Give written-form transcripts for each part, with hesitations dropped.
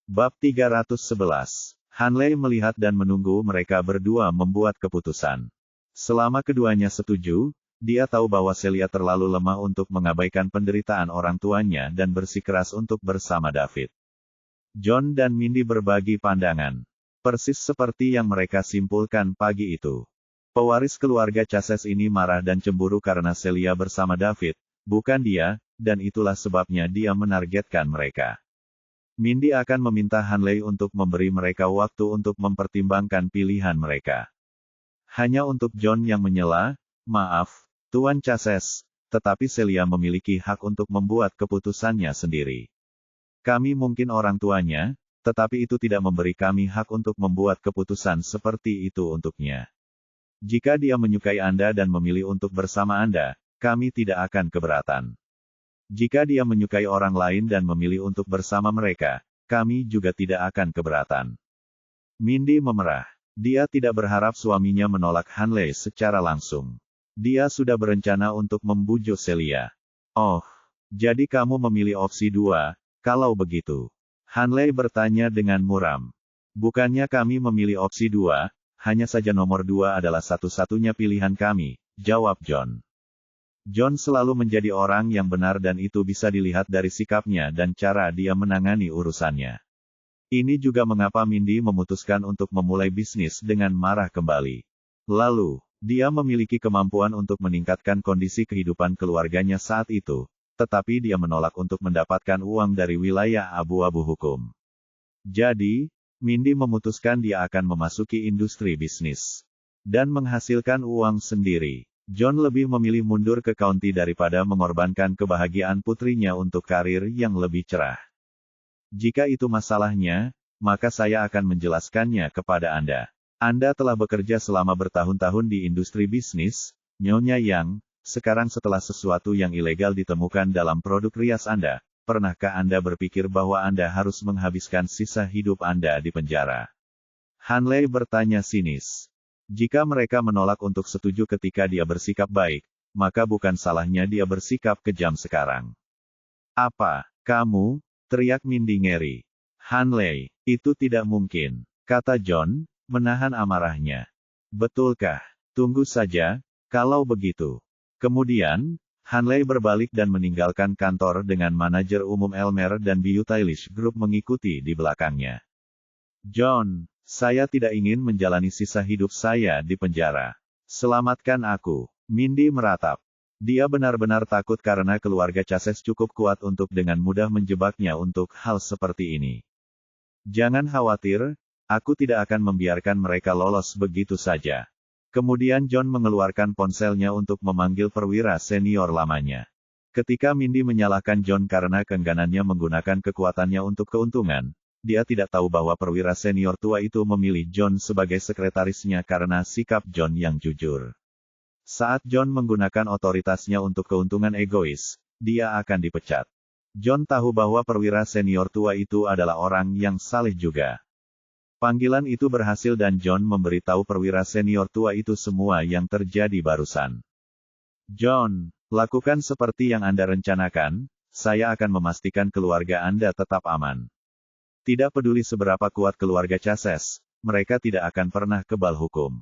Bab 311. Hanley melihat dan menunggu mereka berdua membuat keputusan. Selama keduanya setuju, dia tahu bahwa Celia terlalu lemah untuk mengabaikan penderitaan orang tuanya dan bersikeras untuk bersama David. John dan Mindy berbagi pandangan. Persis seperti yang mereka simpulkan pagi itu. Pewaris keluarga Chases ini marah dan cemburu karena Celia bersama David, bukan dia, dan itulah sebabnya dia menargetkan mereka. Mindy akan meminta Hanley untuk memberi mereka waktu untuk mempertimbangkan pilihan mereka. Hanya untuk John yang menyela, "Maaf, Tuan Chases, tetapi Celia memiliki hak untuk membuat keputusannya sendiri. Kami mungkin orang tuanya, tetapi itu tidak memberi kami hak untuk membuat keputusan seperti itu untuknya. Jika dia menyukai Anda dan memilih untuk bersama Anda, kami tidak akan keberatan. Jika dia menyukai orang lain dan memilih untuk bersama mereka, kami juga tidak akan keberatan." Mindy memerah. Dia tidak berharap suaminya menolak Hanley secara langsung. Dia sudah berencana untuk membujuk Celia. "Oh, jadi kamu memilih opsi 2, kalau begitu?" Hanley bertanya dengan muram. "Bukannya kami memilih opsi 2, hanya saja nomor 2 adalah satu-satunya pilihan kami," jawab John. John selalu menjadi orang yang benar dan itu bisa dilihat dari sikapnya dan cara dia menangani urusannya. Ini juga mengapa Mindy memutuskan untuk memulai bisnis dengan marah kembali. Lalu, dia memiliki kemampuan untuk meningkatkan kondisi kehidupan keluarganya saat itu, tetapi dia menolak untuk mendapatkan uang dari wilayah abu-abu hukum. Jadi, Mindy memutuskan dia akan memasuki industri bisnis dan menghasilkan uang sendiri. John lebih memilih mundur ke county daripada mengorbankan kebahagiaan putrinya untuk karir yang lebih cerah. "Jika itu masalahnya, maka saya akan menjelaskannya kepada Anda. Anda telah bekerja selama bertahun-tahun di industri bisnis, Nyonya Yang. Sekarang setelah sesuatu yang ilegal ditemukan dalam produk rias Anda, pernahkah Anda berpikir bahwa Anda harus menghabiskan sisa hidup Anda di penjara?" Hanley bertanya sinis. Jika mereka menolak untuk setuju ketika dia bersikap baik, maka bukan salahnya dia bersikap kejam sekarang. "Apa, kamu?" teriak Mindy ngeri. "Hanley, itu tidak mungkin," kata John, menahan amarahnya. "Betulkah? Tunggu saja, kalau begitu." Kemudian, Hanley berbalik dan meninggalkan kantor dengan manajer umum Elmer dan Beautylish Group mengikuti di belakangnya. "John, saya tidak ingin menjalani sisa hidup saya di penjara. Selamatkan aku." Mindy meratap. Dia benar-benar takut karena keluarga Chases cukup kuat untuk dengan mudah menjebaknya untuk hal seperti ini. "Jangan khawatir, aku tidak akan membiarkan mereka lolos begitu saja." Kemudian John mengeluarkan ponselnya untuk memanggil perwira senior lamanya. Ketika Mindy menyalahkan John karena keengganannya menggunakan kekuatannya untuk keuntungan, dia tidak tahu bahwa perwira senior tua itu memilih John sebagai sekretarisnya karena sikap John yang jujur. Saat John menggunakan otoritasnya untuk keuntungan egois, dia akan dipecat. John tahu bahwa perwira senior tua itu adalah orang yang saleh juga. Panggilan itu berhasil dan John memberitahu perwira senior tua itu semua yang terjadi barusan. "John, lakukan seperti yang Anda rencanakan, saya akan memastikan keluarga Anda tetap aman. Tidak peduli seberapa kuat keluarga Chases, mereka tidak akan pernah kebal hukum."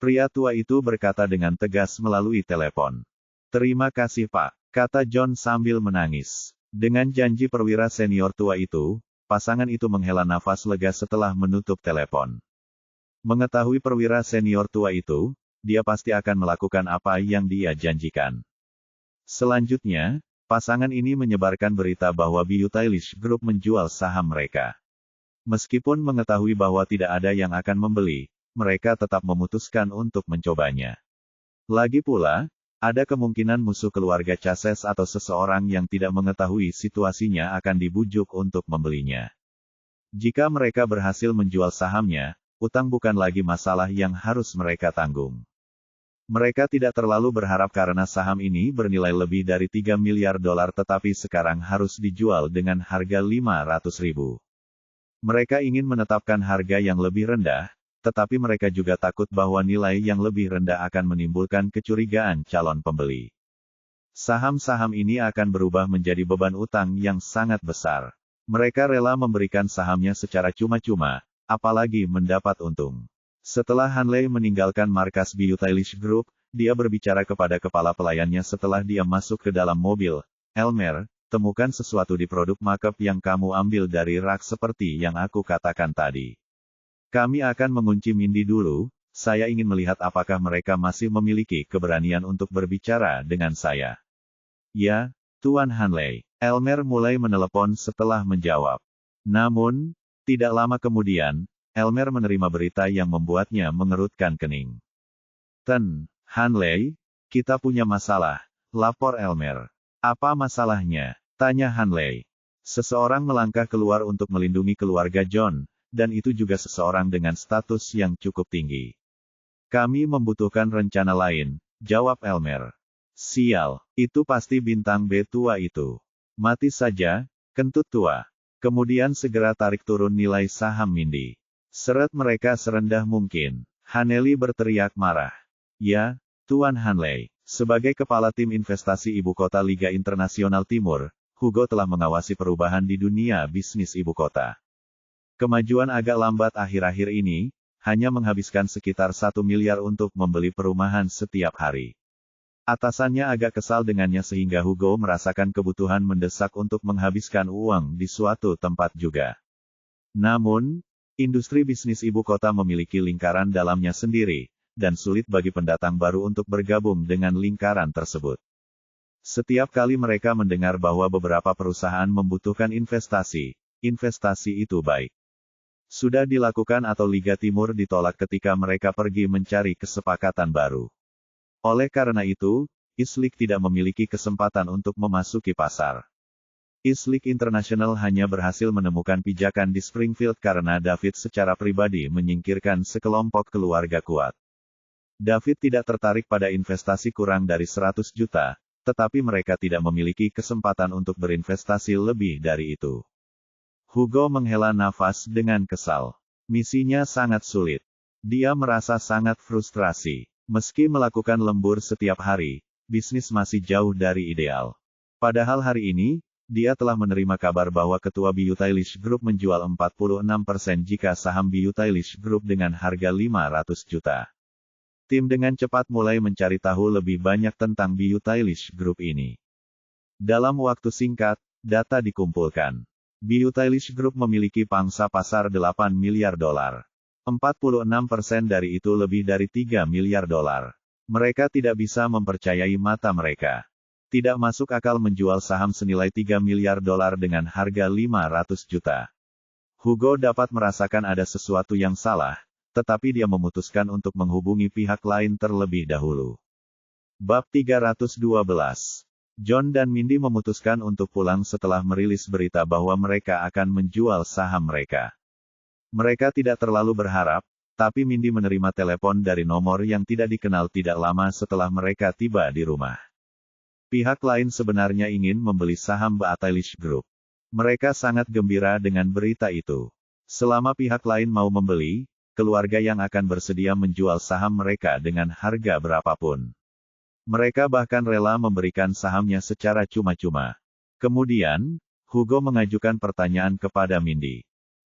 Pria tua itu berkata dengan tegas melalui telepon. "Terima kasih Pak," kata John sambil menangis. Dengan janji perwira senior tua itu, pasangan itu menghela nafas lega setelah menutup telepon. Mengetahui perwira senior tua itu, dia pasti akan melakukan apa yang dia janjikan. Selanjutnya, pasangan ini menyebarkan berita bahwa Beautylish Group menjual saham mereka. Meskipun mengetahui bahwa tidak ada yang akan membeli, mereka tetap memutuskan untuk mencobanya. Lagi pula, ada kemungkinan musuh keluarga Chases atau seseorang yang tidak mengetahui situasinya akan dibujuk untuk membelinya. Jika mereka berhasil menjual sahamnya, utang bukan lagi masalah yang harus mereka tanggung. Mereka tidak terlalu berharap karena saham ini bernilai lebih dari $3 miliar tetapi sekarang harus dijual dengan harga 500.000. Mereka ingin menetapkan harga yang lebih rendah, tetapi mereka juga takut bahwa nilai yang lebih rendah akan menimbulkan kecurigaan calon pembeli. Saham-saham ini akan berubah menjadi beban utang yang sangat besar. Mereka rela memberikan sahamnya secara cuma-cuma, apalagi mendapat untung. Setelah Hanley meninggalkan markas Beautylish Group, dia berbicara kepada kepala pelayannya setelah dia masuk ke dalam mobil. Elmer, temukan sesuatu di produk makeup yang kamu ambil dari rak seperti yang aku katakan tadi. Kami akan mengunci Mindy dulu, saya ingin melihat apakah mereka masih memiliki keberanian untuk berbicara dengan saya. Ya, Tuan Hanley. Elmer mulai menelepon setelah menjawab. Namun, tidak lama kemudian, Elmer menerima berita yang membuatnya mengerutkan kening. Hanley, kita punya masalah, lapor Elmer. Apa masalahnya? Tanya Hanley. Seseorang melangkah keluar untuk melindungi keluarga John, dan itu juga seseorang dengan status yang cukup tinggi. Kami membutuhkan rencana lain, jawab Elmer. Sial, itu pasti bintang B tua itu. Mati saja, kentut tua. Kemudian segera tarik turun nilai saham Mindy. Seret mereka serendah mungkin. Hanley berteriak marah. Ya, Tuan Hanley. Sebagai kepala tim investasi ibu kota Liga Internasional Timur, Hugo telah mengawasi perubahan di dunia bisnis ibu kota. Kemajuan agak lambat akhir-akhir ini, hanya menghabiskan sekitar 1 miliar untuk membeli perumahan setiap hari. Atasannya agak kesal dengannya sehingga Hugo merasakan kebutuhan mendesak untuk menghabiskan uang di suatu tempat juga. Namun, industri bisnis ibu kota memiliki lingkaran dalamnya sendiri, dan sulit bagi pendatang baru untuk bergabung dengan lingkaran tersebut. Setiap kali mereka mendengar bahwa beberapa perusahaan membutuhkan investasi, investasi itu baik. Sudah dilakukan atau Liga Timur ditolak ketika mereka pergi mencari kesepakatan baru. Oleh karena itu, Islik tidak memiliki kesempatan untuk memasuki pasar. Islik International hanya berhasil menemukan pijakan di Springfield karena David secara pribadi menyingkirkan sekelompok keluarga kuat. David tidak tertarik pada investasi kurang dari 100 juta, tetapi mereka tidak memiliki kesempatan untuk berinvestasi lebih dari itu. Hugo menghela nafas dengan kesal. Misinya sangat sulit. Dia merasa sangat frustrasi. Meski melakukan lembur setiap hari, bisnis masih jauh dari ideal. Padahal hari ini, dia telah menerima kabar bahwa ketua Beautylish Group menjual 46% jika saham Beautylish Group dengan harga 500 juta. Tim dengan cepat mulai mencari tahu lebih banyak tentang Beautylish Group ini. Dalam waktu singkat, data dikumpulkan. Beautylish Group memiliki pangsa pasar 8 miliar dolar. 46% dari itu lebih dari 3 miliar dolar. Mereka tidak bisa mempercayai mata mereka. Tidak masuk akal menjual saham senilai 3 miliar dolar dengan harga 500 juta. Hugo dapat merasakan ada sesuatu yang salah, tetapi dia memutuskan untuk menghubungi pihak lain terlebih dahulu. Bab 312. John dan Mindy memutuskan untuk pulang setelah merilis berita bahwa mereka akan menjual saham mereka. Mereka tidak terlalu berharap, tapi Mindy menerima telepon dari nomor yang tidak dikenal tidak lama setelah mereka tiba di rumah. Pihak lain sebenarnya ingin membeli saham Beautylish Group. Mereka sangat gembira dengan berita itu. Selama pihak lain mau membeli, keluarga yang akan bersedia menjual saham mereka dengan harga berapapun. Mereka bahkan rela memberikan sahamnya secara cuma-cuma. Kemudian, Hugo mengajukan pertanyaan kepada Mindy.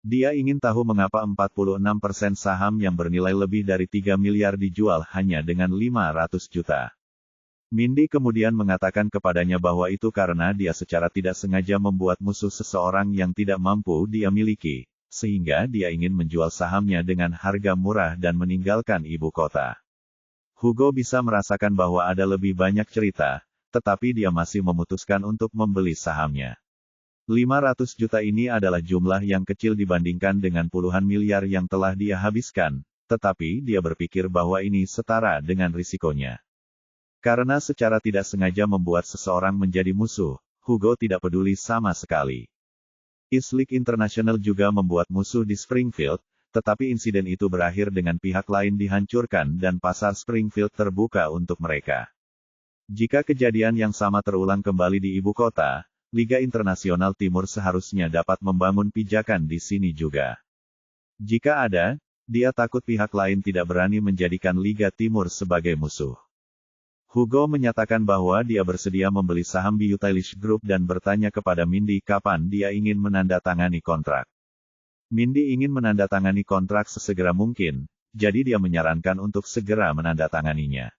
Dia ingin tahu mengapa 46% saham yang bernilai lebih dari 3 miliar dijual hanya dengan 500 juta. Mindy kemudian mengatakan kepadanya bahwa itu karena dia secara tidak sengaja membuat musuh seseorang yang tidak mampu dia miliki, sehingga dia ingin menjual sahamnya dengan harga murah dan meninggalkan ibu kota. Hugo bisa merasakan bahwa ada lebih banyak cerita, tetapi dia masih memutuskan untuk membeli sahamnya. 500 juta ini adalah jumlah yang kecil dibandingkan dengan puluhan miliar yang telah dia habiskan, tetapi dia berpikir bahwa ini setara dengan risikonya. Karena secara tidak sengaja membuat seseorang menjadi musuh, Hugo tidak peduli sama sekali. Islik International juga membuat musuh di Springfield, tetapi insiden itu berakhir dengan pihak lain dihancurkan dan pasar Springfield terbuka untuk mereka. Jika kejadian yang sama terulang kembali di ibu kota, Liga Internasional Timur seharusnya dapat membangun pijakan di sini juga. Jika ada, dia takut pihak lain tidak berani menjadikan Liga Timur sebagai musuh. Hugo menyatakan bahwa dia bersedia membeli saham Beautylish Group dan bertanya kepada Mindy kapan dia ingin menandatangani kontrak. Mindy ingin menandatangani kontrak sesegera mungkin, jadi dia menyarankan untuk segera menandatanganinya.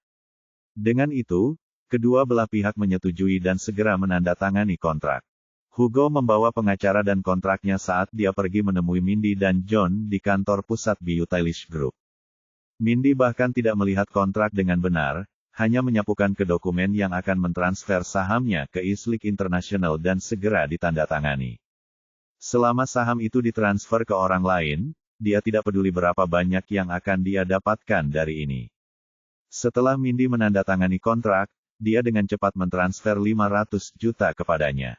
Dengan itu, kedua belah pihak menyetujui dan segera menandatangani kontrak. Hugo membawa pengacara dan kontraknya saat dia pergi menemui Mindy dan John di kantor pusat Beautylish Group. Mindy bahkan tidak melihat kontrak dengan benar, hanya menyapukan ke dokumen yang akan mentransfer sahamnya ke Eastlick International dan segera ditandatangani. Selama saham itu ditransfer ke orang lain, dia tidak peduli berapa banyak yang akan dia dapatkan dari ini. Setelah Mindy menandatangani kontrak, dia dengan cepat mentransfer 500 juta kepadanya.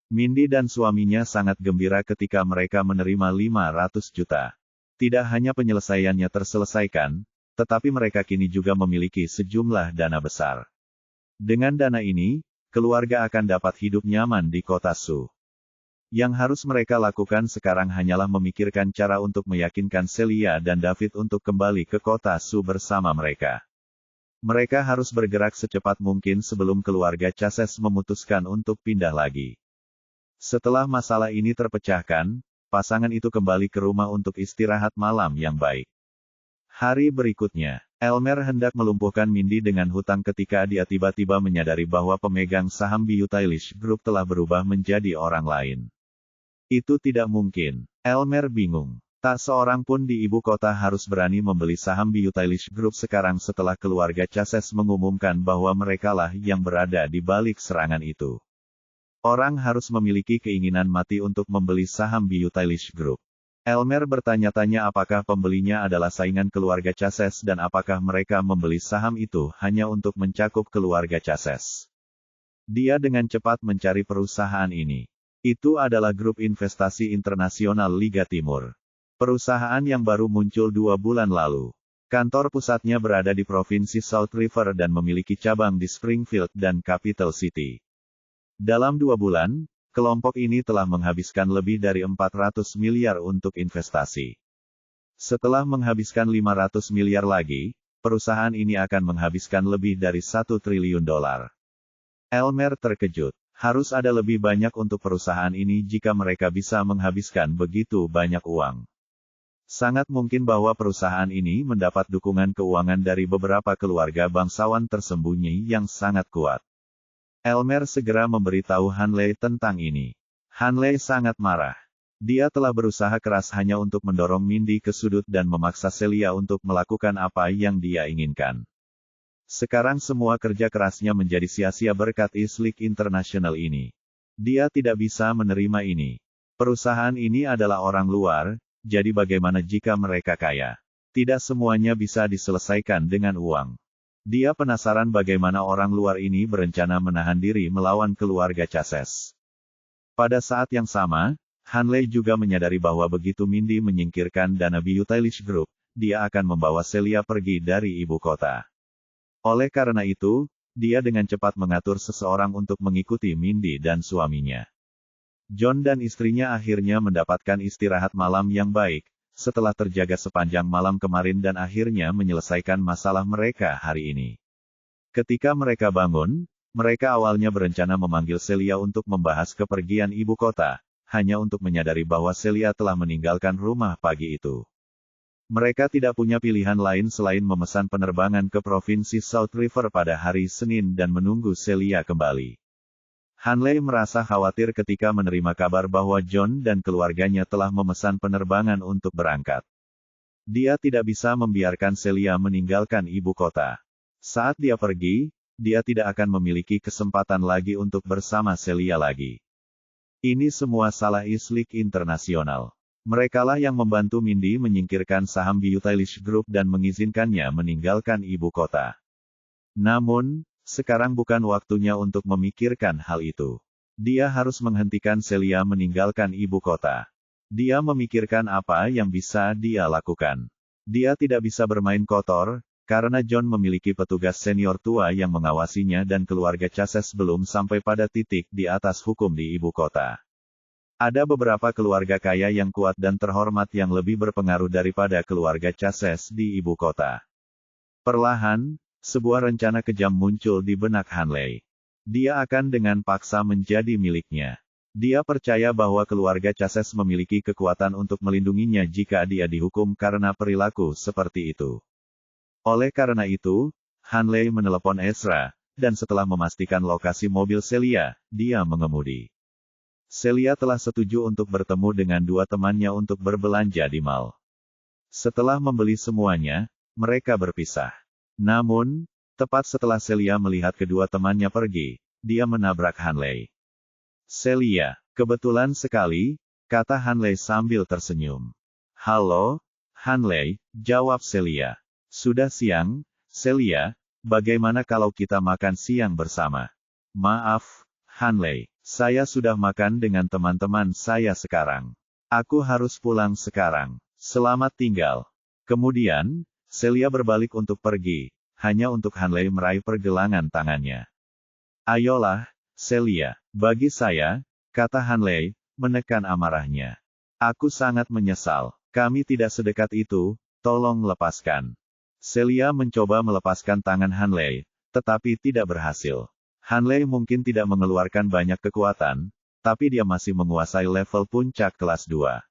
Mindy dan suaminya sangat gembira ketika mereka menerima 500 juta. Tidak hanya penyelesaiannya terselesaikan, tetapi mereka kini juga memiliki sejumlah dana besar. Dengan dana ini, keluarga akan dapat hidup nyaman di kota Su. Yang harus mereka lakukan sekarang hanyalah memikirkan cara untuk meyakinkan Celia dan David untuk kembali ke kota Su bersama mereka. Mereka harus bergerak secepat mungkin sebelum keluarga Chases memutuskan untuk pindah lagi. Setelah masalah ini terpecahkan, pasangan itu kembali ke rumah untuk istirahat malam yang baik. Hari berikutnya, Elmer hendak melumpuhkan Mindy dengan hutang ketika dia tiba-tiba menyadari bahwa pemegang saham Beautylish Group telah berubah menjadi orang lain. Itu tidak mungkin. Elmer bingung. Tak seorang pun di ibu kota harus berani membeli saham Beautylish Group sekarang setelah keluarga Chases mengumumkan bahwa merekalah yang berada di balik serangan itu. Orang harus memiliki keinginan mati untuk membeli saham Beautylish Group. Elmer bertanya-tanya apakah pembelinya adalah saingan keluarga Chases dan apakah mereka membeli saham itu hanya untuk mencakup keluarga Chases. Dia dengan cepat mencari perusahaan ini. Itu adalah grup investasi internasional Liga Timur. Perusahaan yang baru muncul 2 bulan lalu. Kantor pusatnya berada di Provinsi South River dan memiliki cabang di Springfield dan Capital City. Dalam 2 bulan, kelompok ini telah menghabiskan lebih dari 400 miliar untuk investasi. Setelah menghabiskan 500 miliar lagi, perusahaan ini akan menghabiskan lebih dari 1 triliun dolar. Elmer terkejut. Harus ada lebih banyak untuk perusahaan ini jika mereka bisa menghabiskan begitu banyak uang. Sangat mungkin bahwa perusahaan ini mendapat dukungan keuangan dari beberapa keluarga bangsawan tersembunyi yang sangat kuat. Elmer segera memberitahu Hanley tentang ini. Hanley sangat marah. Dia telah berusaha keras hanya untuk mendorong Mindy ke sudut dan memaksa Celia untuk melakukan apa yang dia inginkan. Sekarang semua kerja kerasnya menjadi sia-sia berkat Eastlick International ini. Dia tidak bisa menerima ini. Perusahaan ini adalah orang luar, jadi bagaimana jika mereka kaya? Tidak semuanya bisa diselesaikan dengan uang. Dia penasaran bagaimana orang luar ini berencana menahan diri melawan keluarga Chases. Pada saat yang sama, Hanley juga menyadari bahwa begitu Mindy menyingkirkan dana Beautylish Group, dia akan membawa Celia pergi dari ibu kota. Oleh karena itu, dia dengan cepat mengatur seseorang untuk mengikuti Mindy dan suaminya. John dan istrinya akhirnya mendapatkan istirahat malam yang baik, setelah terjaga sepanjang malam kemarin dan akhirnya menyelesaikan masalah mereka hari ini. Ketika mereka bangun, mereka awalnya berencana memanggil Celia untuk membahas kepergian ibu kota, hanya untuk menyadari bahwa Celia telah meninggalkan rumah pagi itu. Mereka tidak punya pilihan lain selain memesan penerbangan ke Provinsi South River pada hari Senin dan menunggu Celia kembali. Hanley merasa khawatir ketika menerima kabar bahwa John dan keluarganya telah memesan penerbangan untuk berangkat. Dia tidak bisa membiarkan Celia meninggalkan ibu kota. Saat dia pergi, dia tidak akan memiliki kesempatan lagi untuk bersama Celia lagi. Ini semua salah Eastlick International. Merekalah yang membantu Mindy menyingkirkan saham Beautylish Group dan mengizinkannya meninggalkan ibu kota. Namun, sekarang bukan waktunya untuk memikirkan hal itu. Dia harus menghentikan Celia meninggalkan ibu kota. Dia memikirkan apa yang bisa dia lakukan. Dia tidak bisa bermain kotor, karena John memiliki petugas senior tua yang mengawasinya dan keluarga Chases belum sampai pada titik di atas hukum di ibu kota. Ada beberapa keluarga kaya yang kuat dan terhormat yang lebih berpengaruh daripada keluarga Chases di ibu kota. Perlahan, Sebuah rencana kejam muncul di benak Hanley. Dia akan dengan paksa menjadi miliknya. Dia percaya bahwa keluarga Cases memiliki kekuatan untuk melindunginya jika dia dihukum karena perilaku seperti itu. Oleh karena itu, Hanley menelepon Ezra, dan setelah memastikan lokasi mobil Celia, dia mengemudi. Celia telah setuju untuk bertemu dengan dua temannya untuk berbelanja di mall. Setelah membeli semuanya, mereka berpisah. Namun, tepat setelah Celia melihat kedua temannya pergi, dia menabrak Hanley. "Celia, kebetulan sekali," kata Hanley sambil tersenyum. "Halo, Hanley," jawab Celia. "Sudah siang, Celia, bagaimana kalau kita makan siang bersama?" "Maaf, Hanley, saya sudah makan dengan teman-teman saya sekarang. Aku harus pulang sekarang. Selamat tinggal." Kemudian, Celia berbalik untuk pergi, hanya untuk Hanley meraih pergelangan tangannya. "Ayolah, Celia, bagi saya," kata Hanley, menekan amarahnya. "Aku sangat menyesal. Kami tidak sedekat itu, tolong lepaskan." Celia mencoba melepaskan tangan Hanley, tetapi tidak berhasil. Hanley mungkin tidak mengeluarkan banyak kekuatan, tapi dia masih menguasai level puncak kelas 2.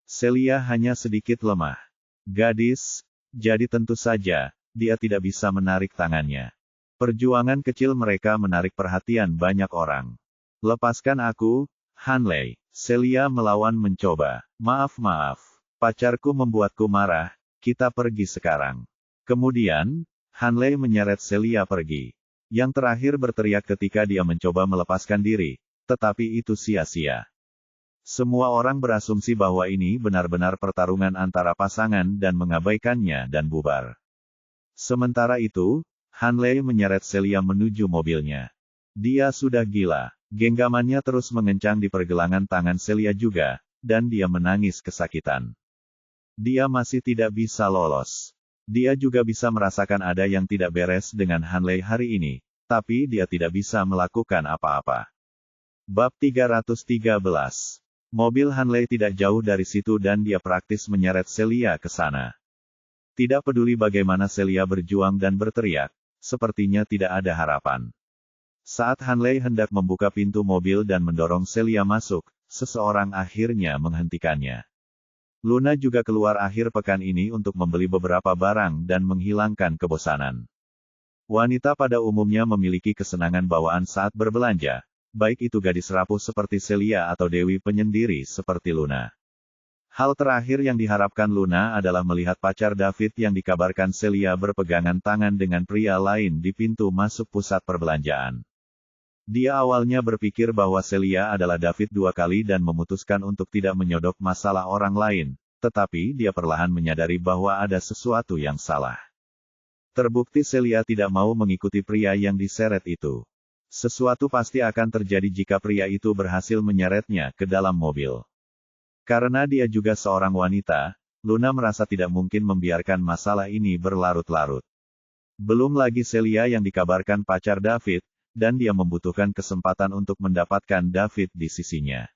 Celia hanya sedikit lemah. Gadis, jadi tentu saja, dia tidak bisa menarik tangannya. Perjuangan kecil mereka menarik perhatian banyak orang. "Lepaskan aku, Hanley." Celia melawan mencoba. Maaf, pacarku membuatku marah, kita pergi sekarang." Kemudian, Hanley menyeret Celia pergi. Yang terakhir berteriak ketika dia mencoba melepaskan diri, tetapi itu sia-sia. Semua orang berasumsi bahwa ini benar-benar pertarungan antara pasangan dan mengabaikannya dan bubar. Sementara itu, Hanley menyeret Celia menuju mobilnya. Dia sudah gila. Genggamannya terus mengencang di pergelangan tangan Celia juga, dan dia menangis kesakitan. Dia masih tidak bisa lolos. Dia juga bisa merasakan ada yang tidak beres dengan Hanley hari ini, tapi dia tidak bisa melakukan apa-apa. Bab 313. Mobil Hanley tidak jauh dari situ dan dia praktis menyeret Celia ke sana. Tidak peduli bagaimana Celia berjuang dan berteriak, sepertinya tidak ada harapan. Saat Hanley hendak membuka pintu mobil dan mendorong Celia masuk, seseorang akhirnya menghentikannya. Luna juga keluar akhir pekan ini untuk membeli beberapa barang dan menghilangkan kebosanan. Wanita pada umumnya memiliki kesenangan bawaan saat berbelanja, baik itu gadis rapuh seperti Celia atau dewi penyendiri seperti Luna. Hal terakhir yang diharapkan Luna adalah melihat pacar David yang dikabarkan Celia berpegangan tangan dengan pria lain di pintu masuk pusat perbelanjaan. Dia awalnya berpikir bahwa Celia adalah David 2 kali dan memutuskan untuk tidak menyodok masalah orang lain, tetapi dia perlahan menyadari bahwa ada sesuatu yang salah. Terbukti Celia tidak mau mengikuti pria yang diseret itu. Sesuatu pasti akan terjadi jika pria itu berhasil menyeretnya ke dalam mobil. Karena dia juga seorang wanita, Luna merasa tidak mungkin membiarkan masalah ini berlarut-larut. Belum lagi Celia yang dikabarkan pacar David, dan dia membutuhkan kesempatan untuk mendapatkan David di sisinya.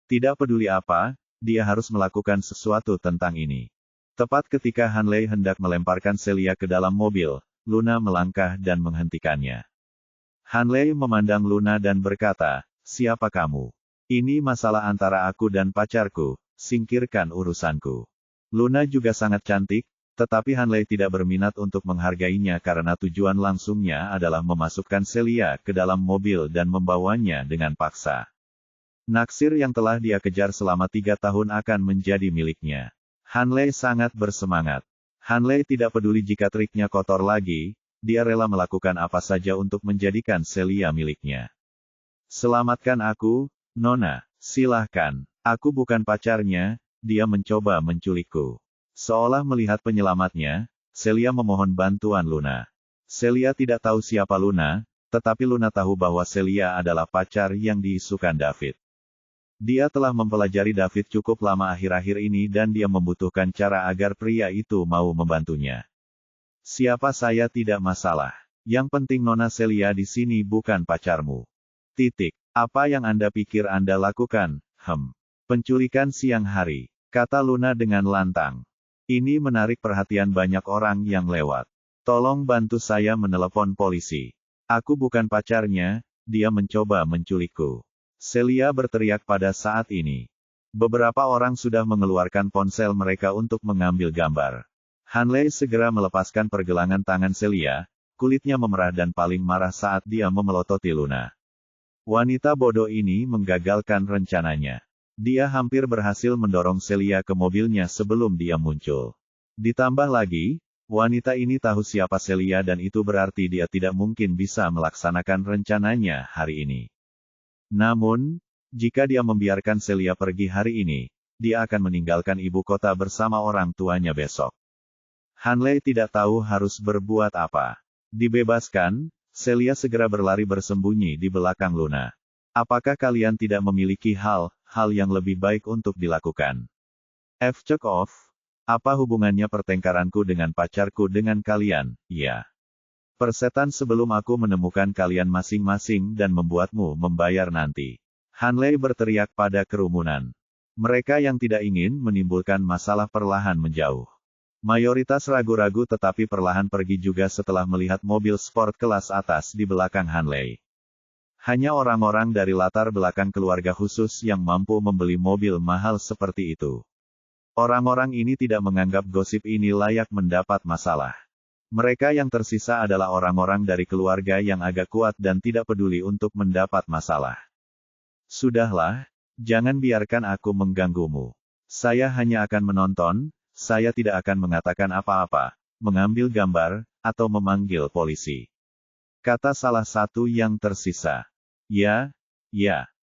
Tidak peduli apa, dia harus melakukan sesuatu tentang ini. Tepat ketika Hanley hendak melemparkan Celia ke dalam mobil, Luna melangkah dan menghentikannya. Hanley memandang Luna dan berkata, "Siapa kamu? Ini masalah antara aku dan pacarku, singkirkan urusanku." Luna juga sangat cantik, tetapi Hanley tidak berminat untuk menghargainya karena tujuan langsungnya adalah memasukkan Celia ke dalam mobil dan membawanya dengan paksa. Naksir yang telah dia kejar selama 3 tahun akan menjadi miliknya. Hanley sangat bersemangat. Hanley tidak peduli jika triknya kotor lagi, dia rela melakukan apa saja untuk menjadikan Celia miliknya. "Selamatkan aku, Nona, silahkan. Aku bukan pacarnya, dia mencoba menculikku." Seolah melihat penyelamatnya, Celia memohon bantuan Luna. Celia tidak tahu siapa Luna, tetapi Luna tahu bahwa Celia adalah pacar yang diisukan David. Dia telah mempelajari David cukup lama akhir-akhir ini dan dia membutuhkan cara agar pria itu mau membantunya. "Siapa saya tidak masalah. Yang penting Nona Celia di sini bukan pacarmu. Titik. Apa yang Anda pikir Anda lakukan? Penculikan siang hari," kata Luna dengan lantang. Ini menarik perhatian banyak orang yang lewat. Tolong bantu saya menelepon polisi. Aku bukan pacarnya, dia mencoba menculikku. Celia berteriak pada saat ini. Beberapa orang sudah mengeluarkan ponsel mereka untuk mengambil gambar. Hanley segera melepaskan pergelangan tangan Celia, kulitnya memerah dan paling marah saat dia memelototi Luna. Wanita bodoh ini menggagalkan rencananya. Dia hampir berhasil mendorong Celia ke mobilnya sebelum dia muncul. Ditambah lagi, wanita ini tahu siapa Celia dan itu berarti dia tidak mungkin bisa melaksanakan rencananya hari ini. Namun, jika dia membiarkan Celia pergi hari ini, dia akan meninggalkan ibu kota bersama orang tuanya besok. Hanley tidak tahu harus berbuat apa. Dibebaskan, Celia segera berlari bersembunyi di belakang Luna. Apakah kalian tidak memiliki hal yang lebih baik untuk dilakukan? Check off. Apa hubungannya pertengkaranku dengan pacarku dengan kalian? Ya. Persetan sebelum aku menemukan kalian masing-masing dan membuatmu membayar nanti. Hanley berteriak pada kerumunan. Mereka yang tidak ingin menimbulkan masalah perlahan menjauh. Mayoritas ragu-ragu tetapi perlahan pergi juga setelah melihat mobil sport kelas atas di belakang Hanley. Hanya orang-orang dari latar belakang keluarga khusus yang mampu membeli mobil mahal seperti itu. Orang-orang ini tidak menganggap gosip ini layak mendapat masalah. Mereka yang tersisa adalah orang-orang dari keluarga yang agak kuat dan tidak peduli untuk mendapat masalah. Sudahlah, jangan biarkan aku mengganggumu. Saya hanya akan menonton, saya tidak akan mengatakan apa-apa, mengambil gambar, atau memanggil polisi. Kata salah satu yang tersisa. Ya,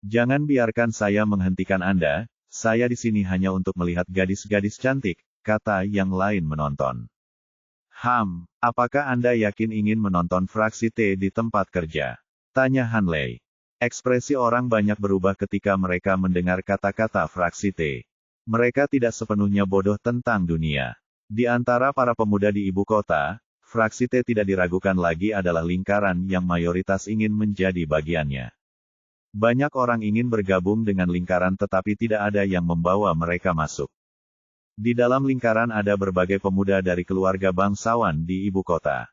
jangan biarkan saya menghentikan Anda. Saya di sini hanya untuk melihat gadis-gadis cantik, kata yang lain menonton. Apakah Anda yakin ingin menonton fraksi T di tempat kerja? Tanya Hanley. Ekspresi orang banyak berubah ketika mereka mendengar kata-kata fraksi T. Mereka tidak sepenuhnya bodoh tentang dunia. Di antara para pemuda di ibu kota, fraksi T tidak diragukan lagi adalah lingkaran yang mayoritas ingin menjadi bagiannya. Banyak orang ingin bergabung dengan lingkaran tetapi tidak ada yang membawa mereka masuk. Di dalam lingkaran ada berbagai pemuda dari keluarga bangsawan di ibu kota.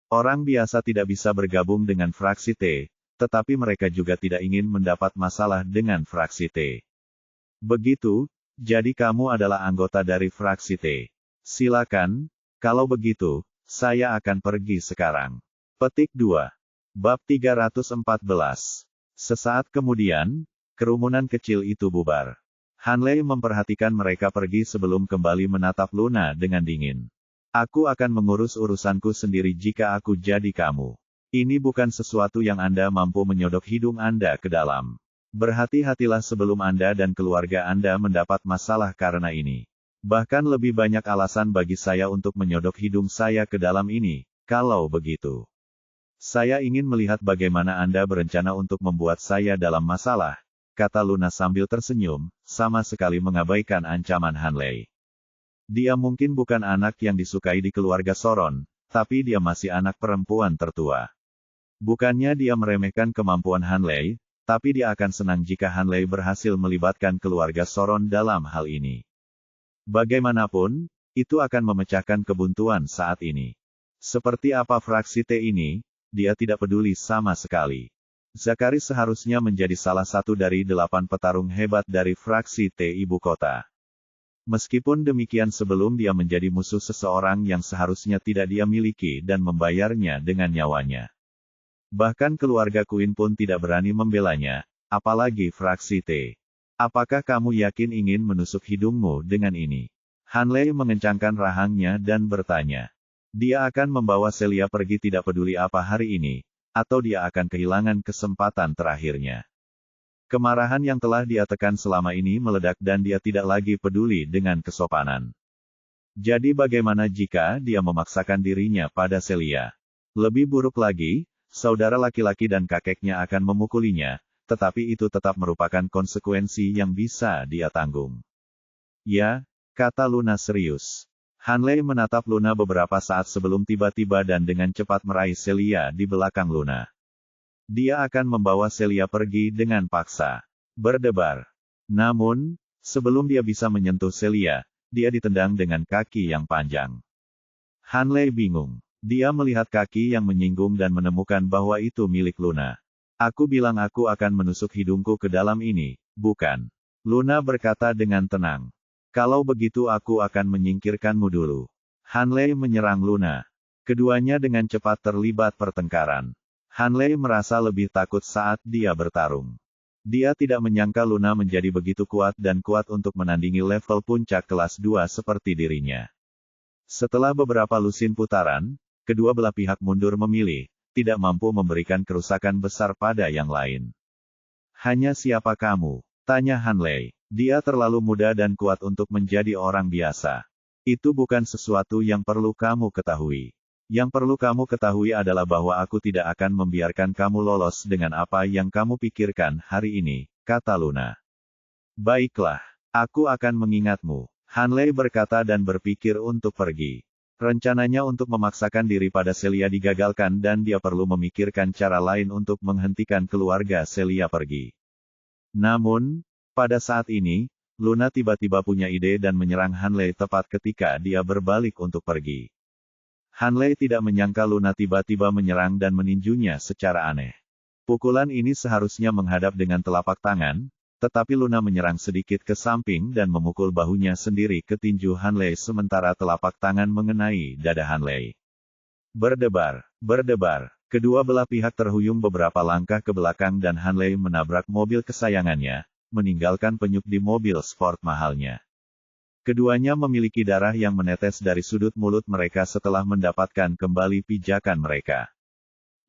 Orang biasa tidak bisa bergabung dengan fraksi T, tetapi mereka juga tidak ingin mendapat masalah dengan fraksi T. Begitu, jadi kamu adalah anggota dari fraksi T. Silakan, kalau begitu, saya akan pergi sekarang. Petik 2. Bab 314. Sesaat kemudian, kerumunan kecil itu bubar. Hanley memperhatikan mereka pergi sebelum kembali menatap Luna dengan dingin. Aku akan mengurus urusanku sendiri jika aku jadi kamu. Ini bukan sesuatu yang Anda mampu menyodok hidung Anda ke dalam. Berhati-hatilah sebelum Anda dan keluarga Anda mendapat masalah karena ini. Bahkan lebih banyak alasan bagi saya untuk menyodok hidung saya ke dalam ini, kalau begitu. Saya ingin melihat bagaimana Anda berencana untuk membuat saya dalam masalah, kata Luna sambil tersenyum, sama sekali mengabaikan ancaman Hanley. Dia mungkin bukan anak yang disukai di keluarga Soron, tapi dia masih anak perempuan tertua. Bukannya dia meremehkan kemampuan Hanley, tapi dia akan senang jika Hanley berhasil melibatkan keluarga Soron dalam hal ini. Bagaimanapun, itu akan memecahkan kebuntuan saat ini. Seperti apa fraksi T ini, dia tidak peduli sama sekali. Zakaris seharusnya menjadi salah satu dari 8 petarung hebat dari fraksi T ibu kota. Meskipun demikian sebelum dia menjadi musuh seseorang yang seharusnya tidak dia miliki dan membayarnya dengan nyawanya. Bahkan keluarga Queen pun tidak berani membelanya, apalagi fraksi T. Apakah kamu yakin ingin menusuk hidungmu dengan ini? Hanley mengencangkan rahangnya dan bertanya. Dia akan membawa Celia pergi tidak peduli apa hari ini, atau dia akan kehilangan kesempatan terakhirnya. Kemarahan yang telah dia tekan selama ini meledak dan dia tidak lagi peduli dengan kesopanan. Jadi bagaimana jika dia memaksakan dirinya pada Celia? Lebih buruk lagi, saudara laki-laki dan kakeknya akan memukulinya, tetapi itu tetap merupakan konsekuensi yang bisa dia tanggung. Ya, kata Luna serius. Hanley menatap Luna beberapa saat sebelum tiba-tiba dan dengan cepat meraih Celia di belakang Luna. Dia akan membawa Celia pergi dengan paksa. Berdebar. Namun, sebelum dia bisa menyentuh Celia, dia ditendang dengan kaki yang panjang. Hanley bingung. Dia melihat kaki yang menyinggung dan menemukan bahwa itu milik Luna. Aku bilang aku akan menusuk hidungku ke dalam ini, bukan? Luna berkata dengan tenang. Kalau begitu aku akan menyingkirkanmu dulu. Hanley menyerang Luna. Keduanya dengan cepat terlibat pertengkaran. Hanley merasa lebih takut saat dia bertarung. Dia tidak menyangka Luna menjadi begitu kuat dan kuat untuk menandingi level puncak kelas 2 seperti dirinya. Setelah beberapa lusin putaran, kedua belah pihak mundur memilih, tidak mampu memberikan kerusakan besar pada yang lain. Hanya siapa kamu? Tanya Hanley. Dia terlalu muda dan kuat untuk menjadi orang biasa. Itu bukan sesuatu yang perlu kamu ketahui. Yang perlu kamu ketahui adalah bahwa aku tidak akan membiarkan kamu lolos dengan apa yang kamu pikirkan hari ini, kata Luna. Baiklah, aku akan mengingatmu. Hanley berkata dan berpikir untuk pergi. Rencananya untuk memaksakan diri pada Celia digagalkan dan dia perlu memikirkan cara lain untuk menghentikan keluarga Celia pergi. Namun, pada saat ini, Luna tiba-tiba punya ide dan menyerang Hanley tepat ketika dia berbalik untuk pergi. Hanley tidak menyangka Luna tiba-tiba menyerang dan meninjunya secara aneh. Pukulan ini seharusnya menghadap dengan telapak tangan, tetapi Luna menyerang sedikit ke samping dan memukul bahunya sendiri ke tinju Hanley sementara telapak tangan mengenai dada Hanley. Berdebar, berdebar. Kedua belah pihak terhuyung beberapa langkah ke belakang dan Hanley menabrak mobil kesayangannya, meninggalkan penyuk di mobil sport mahalnya. Keduanya memiliki darah yang menetes dari sudut mulut mereka setelah mendapatkan kembali pijakan mereka.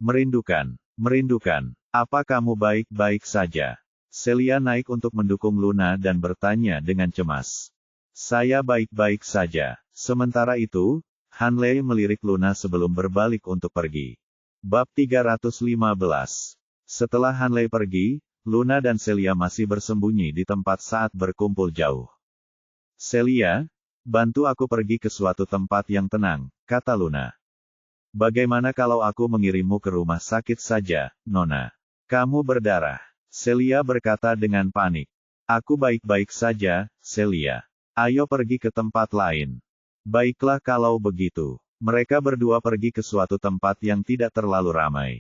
Merindukan, merindukan. Apa kamu baik-baik saja? Celia naik untuk mendukung Luna dan bertanya dengan cemas. Saya baik-baik saja. Sementara itu, Hanley melirik Luna sebelum berbalik untuk pergi. Bab 315. Setelah Hanley pergi, Luna dan Celia masih bersembunyi di tempat saat berkumpul jauh. Celia, bantu aku pergi ke suatu tempat yang tenang, kata Luna. Bagaimana kalau aku mengirimmu ke rumah sakit saja, Nona? Kamu berdarah. Celia berkata dengan panik. Aku baik-baik saja, Celia. Ayo pergi ke tempat lain. Baiklah kalau begitu. Mereka berdua pergi ke suatu tempat yang tidak terlalu ramai.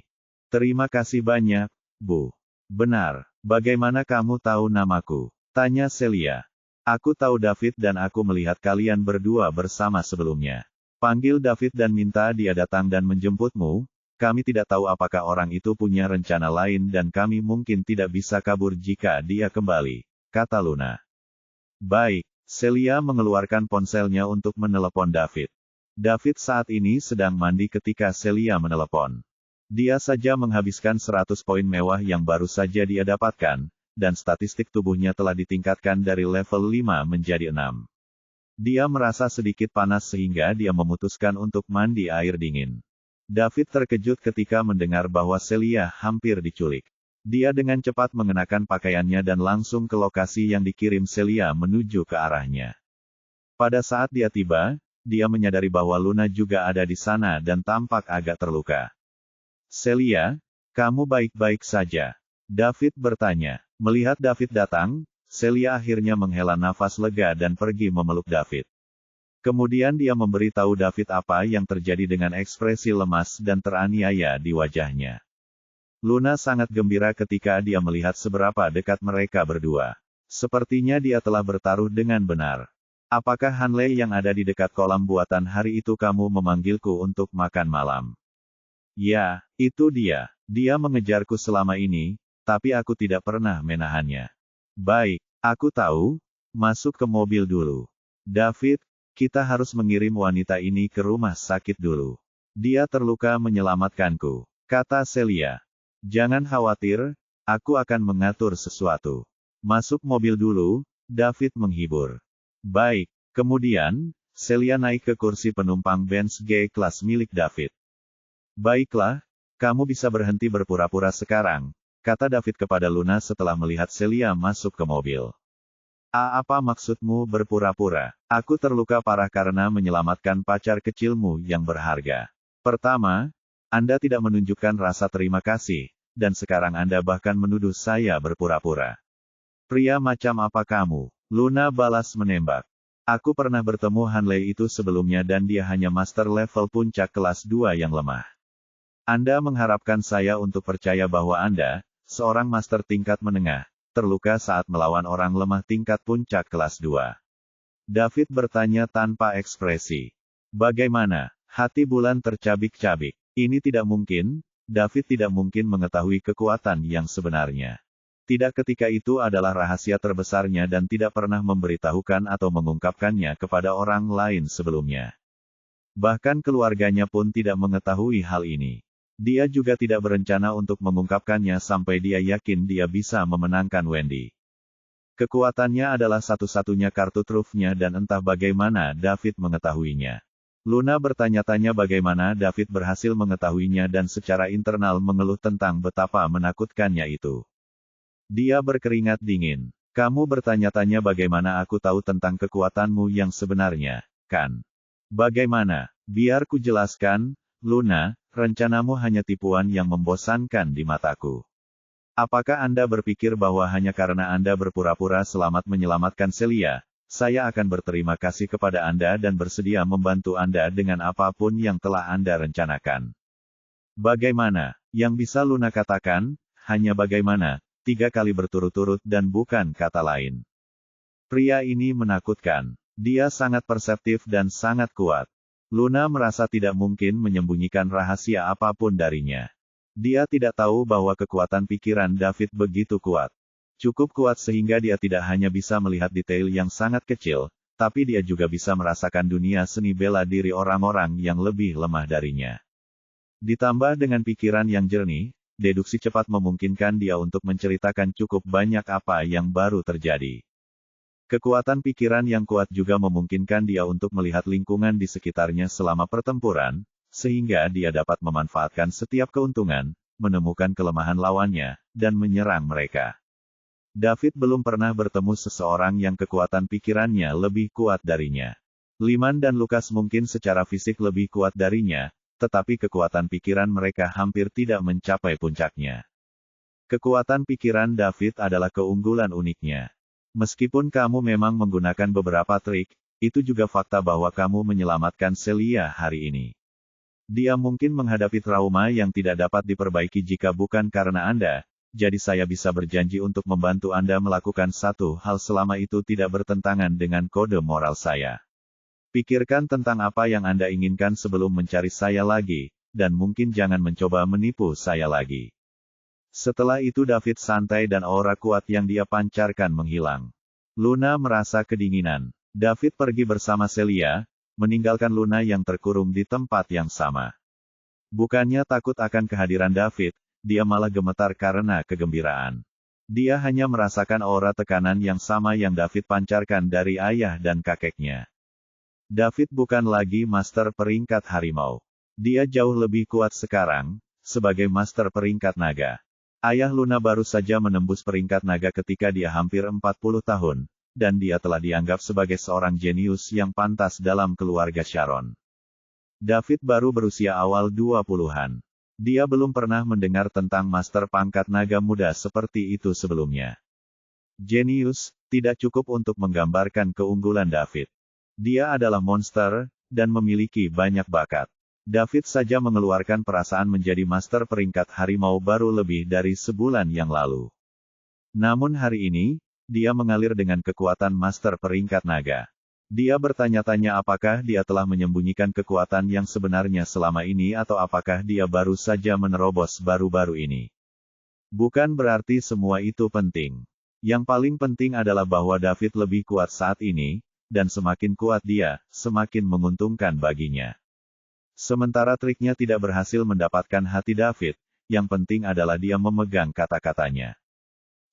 Terima kasih banyak, Bu. Benar. Bagaimana kamu tahu namaku? Tanya Celia. Aku tahu David dan aku melihat kalian berdua bersama sebelumnya. Panggil David dan minta dia datang dan menjemputmu. Kami tidak tahu apakah orang itu punya rencana lain dan kami mungkin tidak bisa kabur jika dia kembali, kata Luna. Baik, Celia mengeluarkan ponselnya untuk menelepon David. David saat ini sedang mandi ketika Celia menelepon. Dia saja menghabiskan 100 poin mewah yang baru saja dia dapatkan, dan statistik tubuhnya telah ditingkatkan dari level 5 menjadi 6. Dia merasa sedikit panas sehingga dia memutuskan untuk mandi air dingin. David terkejut ketika mendengar bahwa Celia hampir diculik. Dia dengan cepat mengenakan pakaiannya dan langsung ke lokasi yang dikirim Celia menuju ke arahnya. Pada saat dia tiba, dia menyadari bahwa Luna juga ada di sana dan tampak agak terluka. Celia, kamu baik-baik saja? David bertanya. Melihat David datang, Celia akhirnya menghela nafas lega dan pergi memeluk David. Kemudian dia memberitahu David apa yang terjadi dengan ekspresi lemas dan teraniaya di wajahnya. Luna sangat gembira ketika dia melihat seberapa dekat mereka berdua. Sepertinya dia telah bertaruh dengan benar. Apakah Hanley yang ada di dekat kolam buatan hari itu kamu memanggilku untuk makan malam? Ya, itu dia. Dia mengejarku selama ini, tapi aku tidak pernah menahannya. Baik, aku tahu. Masuk ke mobil dulu. David, kita harus mengirim wanita ini ke rumah sakit dulu. Dia terluka menyelamatkanku, kata Celia. Jangan khawatir, aku akan mengatur sesuatu. Masuk mobil dulu, David menghibur. Baik, kemudian, Celia naik ke kursi penumpang Benz G-Class milik David. Baiklah, kamu bisa berhenti berpura-pura sekarang, kata David kepada Luna setelah melihat Celia masuk ke mobil. Apa maksudmu berpura-pura? Aku terluka parah karena menyelamatkan pacar kecilmu yang berharga. Pertama, Anda tidak menunjukkan rasa terima kasih, dan sekarang Anda bahkan menuduh saya berpura-pura. Pria macam apa kamu? Luna balas menembak. Aku pernah bertemu Hanley itu sebelumnya dan dia hanya master level puncak kelas 2 yang lemah. Anda mengharapkan saya untuk percaya bahwa Anda, seorang master tingkat menengah, terluka saat melawan orang lemah tingkat puncak kelas 2. David bertanya tanpa ekspresi. Bagaimana? Hati Bulan tercabik-cabik. Ini tidak mungkin, David tidak mungkin mengetahui kekuatan yang sebenarnya. Tidak, ketika itu adalah rahasia terbesarnya dan tidak pernah memberitahukan atau mengungkapkannya kepada orang lain sebelumnya. Bahkan keluarganya pun tidak mengetahui hal ini. Dia juga tidak berencana untuk mengungkapkannya sampai dia yakin dia bisa memenangkan Wendy. Kekuatannya adalah satu-satunya kartu trufnya dan entah bagaimana David mengetahuinya. Luna bertanya-tanya bagaimana David berhasil mengetahuinya dan secara internal mengeluh tentang betapa menakutkannya itu. Dia berkeringat dingin. Kamu bertanya-tanya bagaimana aku tahu tentang kekuatanmu yang sebenarnya, kan? Bagaimana? Biar ku jelaskan, Luna, rencanamu hanya tipuan yang membosankan di mataku. Apakah Anda berpikir bahwa hanya karena Anda berpura-pura selamat menyelamatkan Celia, saya akan berterima kasih kepada Anda dan bersedia membantu Anda dengan apapun yang telah Anda rencanakan? Bagaimana? Yang bisa Luna katakan, hanya bagaimana, 3 kali berturut-turut dan bukan kata lain. Pria ini menakutkan. Dia sangat perseptif dan sangat kuat. Luna merasa tidak mungkin menyembunyikan rahasia apapun darinya. Dia tidak tahu bahwa kekuatan pikiran David begitu kuat. Cukup kuat sehingga dia tidak hanya bisa melihat detail yang sangat kecil, tapi dia juga bisa merasakan dunia seni bela diri orang-orang yang lebih lemah darinya. Ditambah dengan pikiran yang jernih, deduksi cepat memungkinkan dia untuk menceritakan cukup banyak apa yang baru terjadi. Kekuatan pikiran yang kuat juga memungkinkan dia untuk melihat lingkungan di sekitarnya selama pertempuran, sehingga dia dapat memanfaatkan setiap keuntungan, menemukan kelemahan lawannya, dan menyerang mereka. David belum pernah bertemu seseorang yang kekuatan pikirannya lebih kuat darinya. Lyman dan Lucas mungkin secara fisik lebih kuat darinya, tetapi kekuatan pikiran mereka hampir tidak mencapai puncaknya. Kekuatan pikiran David adalah keunggulan uniknya. Meskipun kamu memang menggunakan beberapa trik, itu juga fakta bahwa kamu menyelamatkan Celia hari ini. Dia mungkin menghadapi trauma yang tidak dapat diperbaiki jika bukan karena Anda, jadi saya bisa berjanji untuk membantu Anda melakukan satu hal selama itu tidak bertentangan dengan kode moral saya. Pikirkan tentang apa yang Anda inginkan sebelum mencari saya lagi, dan mungkin jangan mencoba menipu saya lagi. Setelah itu David santai dan aura kuat yang dia pancarkan menghilang. Luna merasa kedinginan. David pergi bersama Celia, meninggalkan Luna yang terkurung di tempat yang sama. Bukannya takut akan kehadiran David, dia malah gemetar karena kegembiraan. Dia hanya merasakan aura tekanan yang sama yang David pancarkan dari ayah dan kakeknya. David bukan lagi master peringkat harimau. Dia jauh lebih kuat sekarang, sebagai master peringkat naga. Ayah Luna baru saja menembus peringkat naga ketika dia hampir 40 tahun, dan dia telah dianggap sebagai seorang jenius yang pantas dalam keluarga Sharon. David baru berusia awal 20-an. Dia belum pernah mendengar tentang master pangkat naga muda seperti itu sebelumnya. Jenius, tidak cukup untuk menggambarkan keunggulan David. Dia adalah monster, dan memiliki banyak bakat. David saja mengeluarkan perasaan menjadi master peringkat harimau baru lebih dari sebulan yang lalu. Namun hari ini, dia mengalir dengan kekuatan master peringkat naga. Dia bertanya-tanya apakah dia telah menyembunyikan kekuatan yang sebenarnya selama ini atau apakah dia baru saja menerobos baru-baru ini. Bukan berarti semua itu penting. Yang paling penting adalah bahwa David lebih kuat saat ini, dan semakin kuat dia, semakin menguntungkan baginya. Sementara triknya tidak berhasil mendapatkan hati David, yang penting adalah dia memegang kata-katanya.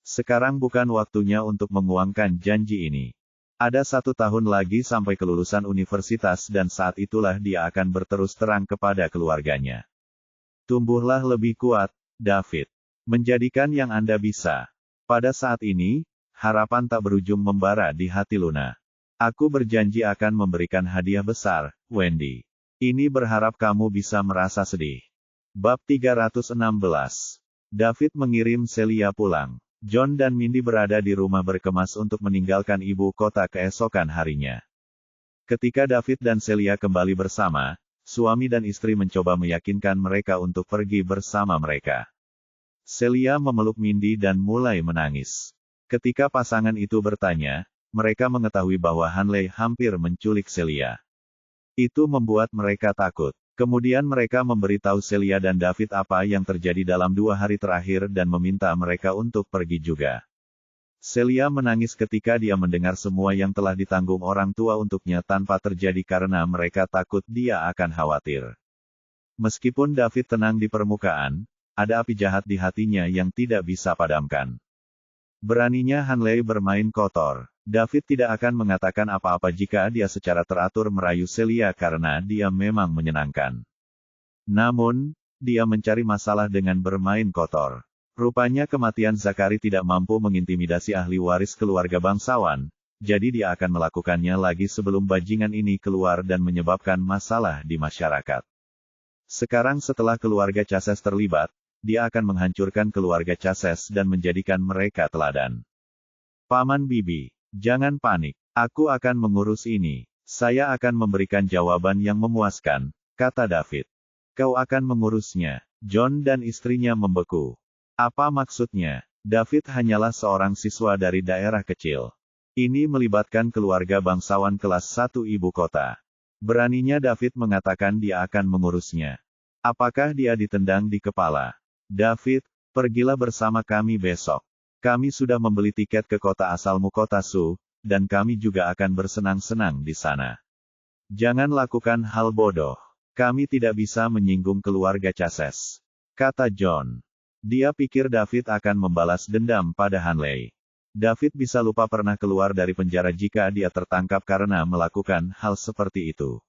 Sekarang bukan waktunya untuk menguangkan janji ini. Ada 1 tahun lagi sampai kelulusan universitas dan saat itulah dia akan berterus terang kepada keluarganya. Tumbuhlah lebih kuat, David. Menjadikan yang Anda bisa. Pada saat ini, harapan tak berujung membara di hati Luna. Aku berjanji akan memberikan hadiah besar, Wendy. Ini berharap kamu bisa merasa sedih. Bab 316. David mengirim Celia pulang. John dan Mindy berada di rumah berkemas untuk meninggalkan ibu kota keesokan harinya. Ketika David dan Celia kembali bersama, suami dan istri mencoba meyakinkan mereka untuk pergi bersama mereka. Celia memeluk Mindy dan mulai menangis. Ketika pasangan itu bertanya, mereka mengetahui bahwa Hanley hampir menculik Celia. Itu membuat mereka takut. Kemudian mereka memberitahu Celia dan David apa yang terjadi dalam 2 hari terakhir dan meminta mereka untuk pergi juga. Celia menangis ketika dia mendengar semua yang telah ditanggung orang tua untuknya tanpa terjadi karena mereka takut dia akan khawatir. Meskipun David tenang di permukaan, ada api jahat di hatinya yang tidak bisa padamkan. Beraninya Hanley bermain kotor. David tidak akan mengatakan apa-apa jika dia secara teratur merayu Celia karena dia memang menyenangkan. Namun, dia mencari masalah dengan bermain kotor. Rupanya kematian Zachary tidak mampu mengintimidasi ahli waris keluarga bangsawan, jadi dia akan melakukannya lagi sebelum bajingan ini keluar dan menyebabkan masalah di masyarakat. Sekarang setelah keluarga Chases terlibat, dia akan menghancurkan keluarga Chases dan menjadikan mereka teladan. Paman Bibi, jangan panik, aku akan mengurus ini. Saya akan memberikan jawaban yang memuaskan, kata David. Kau akan mengurusnya. John dan istrinya membeku. Apa maksudnya? David hanyalah seorang siswa dari daerah kecil. Ini melibatkan keluarga bangsawan kelas 1 ibu kota. Beraninya David mengatakan dia akan mengurusnya. Apakah dia ditendang di kepala? David, pergilah bersama kami besok. Kami sudah membeli tiket ke kota asalmu kota Su, dan kami juga akan bersenang-senang di sana. Jangan lakukan hal bodoh. Kami tidak bisa menyinggung keluarga Chases, kata John. Dia pikir David akan membalas dendam pada Hanley. David bisa lupa pernah keluar dari penjara jika dia tertangkap karena melakukan hal seperti itu.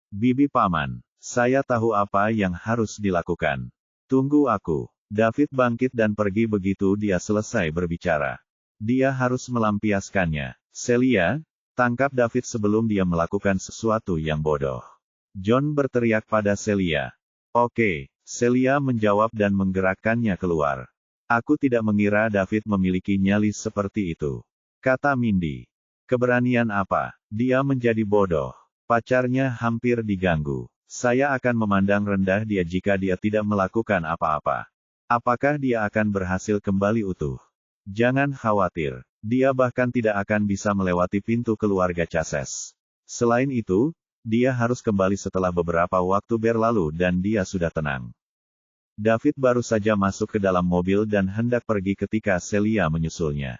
Bibi Paman, saya tahu apa yang harus dilakukan. Tunggu aku. David bangkit dan pergi begitu dia selesai berbicara. Dia harus melampiaskannya. Celia, tangkap David sebelum dia melakukan sesuatu yang bodoh. John berteriak pada Celia. Oke. Celia menjawab dan menggerakkannya keluar. Aku tidak mengira David memiliki nyali seperti itu, kata Mindy. Keberanian apa? Dia menjadi bodoh. Pacarnya hampir diganggu. Saya akan memandang rendah dia jika dia tidak melakukan apa-apa. Apakah dia akan berhasil kembali utuh? Jangan khawatir. Dia bahkan tidak akan bisa melewati pintu keluarga Chases. Selain itu, dia harus kembali setelah beberapa waktu berlalu dan dia sudah tenang. David baru saja masuk ke dalam mobil dan hendak pergi ketika Celia menyusulnya.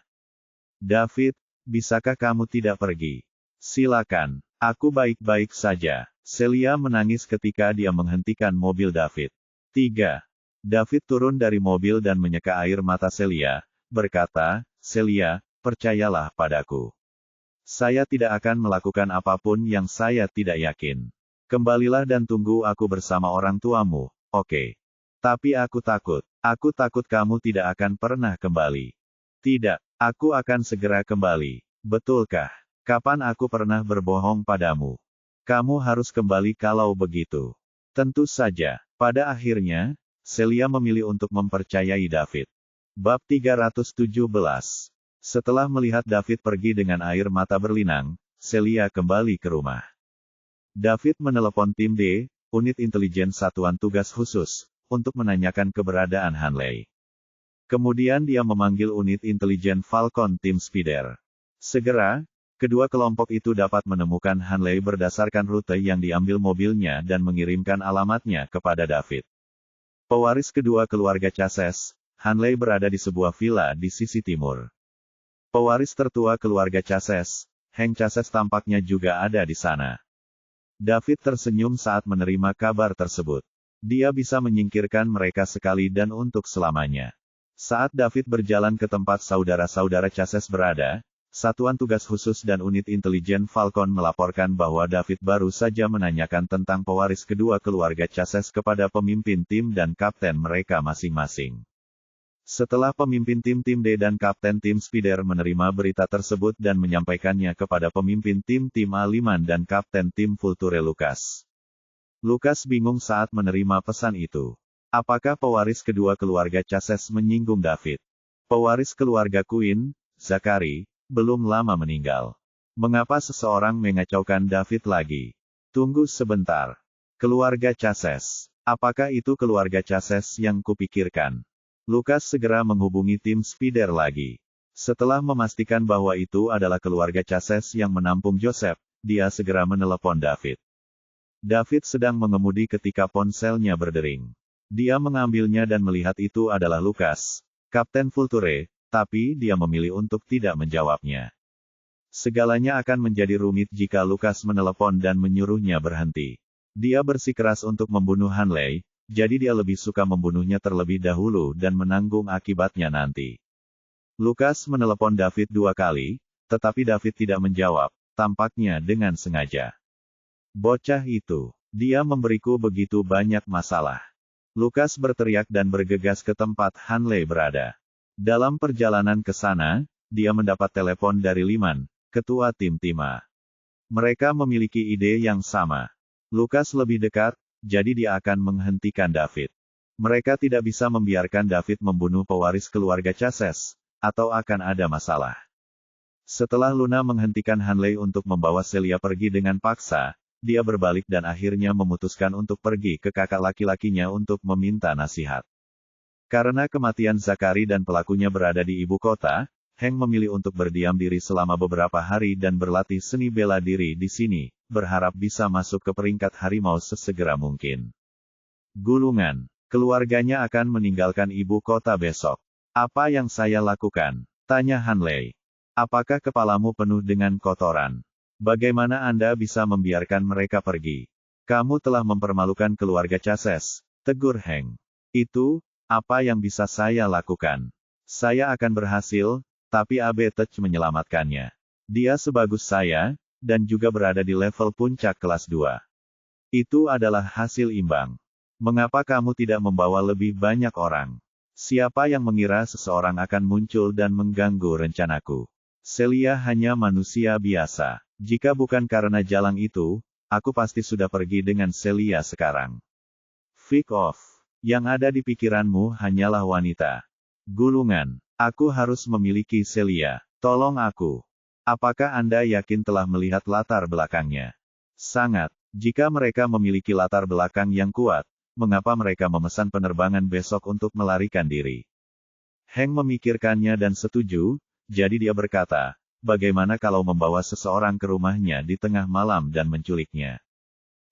David, bisakah kamu tidak pergi? Silakan, aku baik-baik saja. Celia menangis ketika dia menghentikan mobil David. 3. David turun dari mobil dan menyeka air mata Celia, berkata, Celia, percayalah padaku. Saya tidak akan melakukan apapun yang saya tidak yakin. Kembalilah dan tunggu aku bersama orang tuamu, oke? Tapi aku takut kamu tidak akan pernah kembali. Tidak, aku akan segera kembali. Betulkah? Kapan aku pernah berbohong padamu? Kamu harus kembali kalau begitu. Tentu saja, pada akhirnya, Celia memilih untuk mempercayai David. Bab 317. Setelah melihat David pergi dengan air mata berlinang, Celia kembali ke rumah. David menelepon tim D, unit intelijen Satuan Tugas Khusus, untuk menanyakan keberadaan Hanley. Kemudian dia memanggil unit intelijen Falcon Tim Spider. Segera, kedua kelompok itu dapat menemukan Hanley berdasarkan rute yang diambil mobilnya dan mengirimkan alamatnya kepada David. Pewaris kedua keluarga Chases, Hanley berada di sebuah villa di sisi timur. Pewaris tertua keluarga Chases, Hank Chases tampaknya juga ada di sana. David tersenyum saat menerima kabar tersebut. Dia bisa menyingkirkan mereka sekali dan untuk selamanya. Saat David berjalan ke tempat saudara-saudara Chases berada, Satuan Tugas Khusus dan unit intelijen Falcon melaporkan bahwa David baru saja menanyakan tentang pewaris kedua keluarga Chases kepada pemimpin tim dan kapten mereka masing-masing. Setelah pemimpin tim D dan kapten tim Spider menerima berita tersebut dan menyampaikannya kepada pemimpin tim A5 dan kapten tim Vulture Lucas. Lucas bingung saat menerima pesan itu. Apakah pewaris kedua keluarga Chases menyinggung David? Pewaris keluarga Quinn, Zachary, belum lama meninggal. Mengapa seseorang mengacaukan David lagi? Tunggu sebentar. Keluarga Chases. Apakah itu keluarga Chases yang kupikirkan? Lukas segera menghubungi tim Spider lagi. Setelah memastikan bahwa itu adalah keluarga Chases yang menampung Joseph, dia segera menelepon David. David sedang mengemudi ketika ponselnya berdering. Dia mengambilnya dan melihat itu adalah Lukas, Kapten Vulture, tapi dia memilih untuk tidak menjawabnya. Segalanya akan menjadi rumit jika Lukas menelepon dan menyuruhnya berhenti. Dia bersikeras untuk membunuh Hanley, jadi dia lebih suka membunuhnya terlebih dahulu dan menanggung akibatnya nanti. Lukas menelepon David 2 kali, tetapi David tidak menjawab, tampaknya dengan sengaja. Bocah itu, dia memberiku begitu banyak masalah. Lukas berteriak dan bergegas ke tempat Hanley berada. Dalam perjalanan ke sana, dia mendapat telepon dari Lyman, ketua tim Tima. Mereka memiliki ide yang sama. Lukas lebih dekat, jadi dia akan menghentikan David. Mereka tidak bisa membiarkan David membunuh pewaris keluarga Chases, atau akan ada masalah. Setelah Luna menghentikan Hanley untuk membawa Celia pergi dengan paksa, dia berbalik dan akhirnya memutuskan untuk pergi ke kakak laki-lakinya untuk meminta nasihat. Karena kematian Zachary dan pelakunya berada di ibu kota, Hank memilih untuk berdiam diri selama beberapa hari dan berlatih seni bela diri di sini, berharap bisa masuk ke peringkat harimau sesegera mungkin. Gulungan. Keluarganya akan meninggalkan ibu kota besok. Apa yang saya lakukan? Tanya Hanley. Apakah kepalamu penuh dengan kotoran? Bagaimana Anda bisa membiarkan mereka pergi? Kamu telah mempermalukan keluarga Chases, tegur Hank. Itu, apa yang bisa saya lakukan? Saya akan berhasil, tapi Abe Tech menyelamatkannya. Dia sebagus saya, dan juga berada di level puncak kelas 2. Itu adalah hasil imbang. Mengapa kamu tidak membawa lebih banyak orang? Siapa yang mengira seseorang akan muncul dan mengganggu rencanaku? Celia hanya manusia biasa. Jika bukan karena jalang itu, aku pasti sudah pergi dengan Celia sekarang. Fuck off. Yang ada di pikiranmu hanyalah wanita. Gulungan. Aku harus memiliki Celia. Tolong aku. Apakah Anda yakin telah melihat latar belakangnya? Sangat. Jika mereka memiliki latar belakang yang kuat, mengapa mereka memesan penerbangan besok untuk melarikan diri? Hank memikirkannya dan setuju, jadi dia berkata, bagaimana kalau membawa seseorang ke rumahnya di tengah malam dan menculiknya?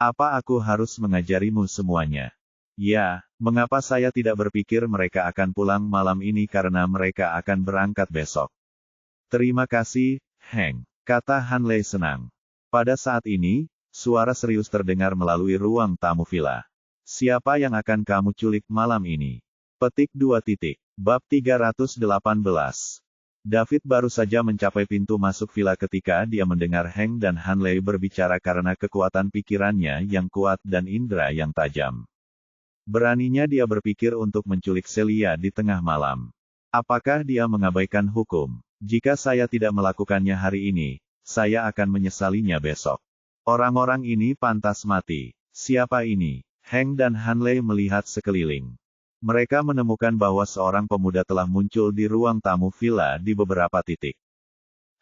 Apa aku harus mengajarimu semuanya? Ya, mengapa saya tidak berpikir mereka akan pulang malam ini karena mereka akan berangkat besok? Terima kasih, Hank, kata Hanley senang. Pada saat ini, suara serius terdengar melalui ruang tamu villa. Siapa yang akan kamu culik malam ini? Petik 2. Bab 318. David baru saja mencapai pintu masuk villa ketika dia mendengar Hank dan Hanley berbicara karena kekuatan pikirannya yang kuat dan indera yang tajam. Beraninya dia berpikir untuk menculik Celia di tengah malam. Apakah dia mengabaikan hukum? Jika saya tidak melakukannya hari ini, saya akan menyesalinya besok. Orang-orang ini pantas mati. Siapa ini? Hank dan Hanley melihat sekeliling. Mereka menemukan bahwa seorang pemuda telah muncul di ruang tamu villa di beberapa titik.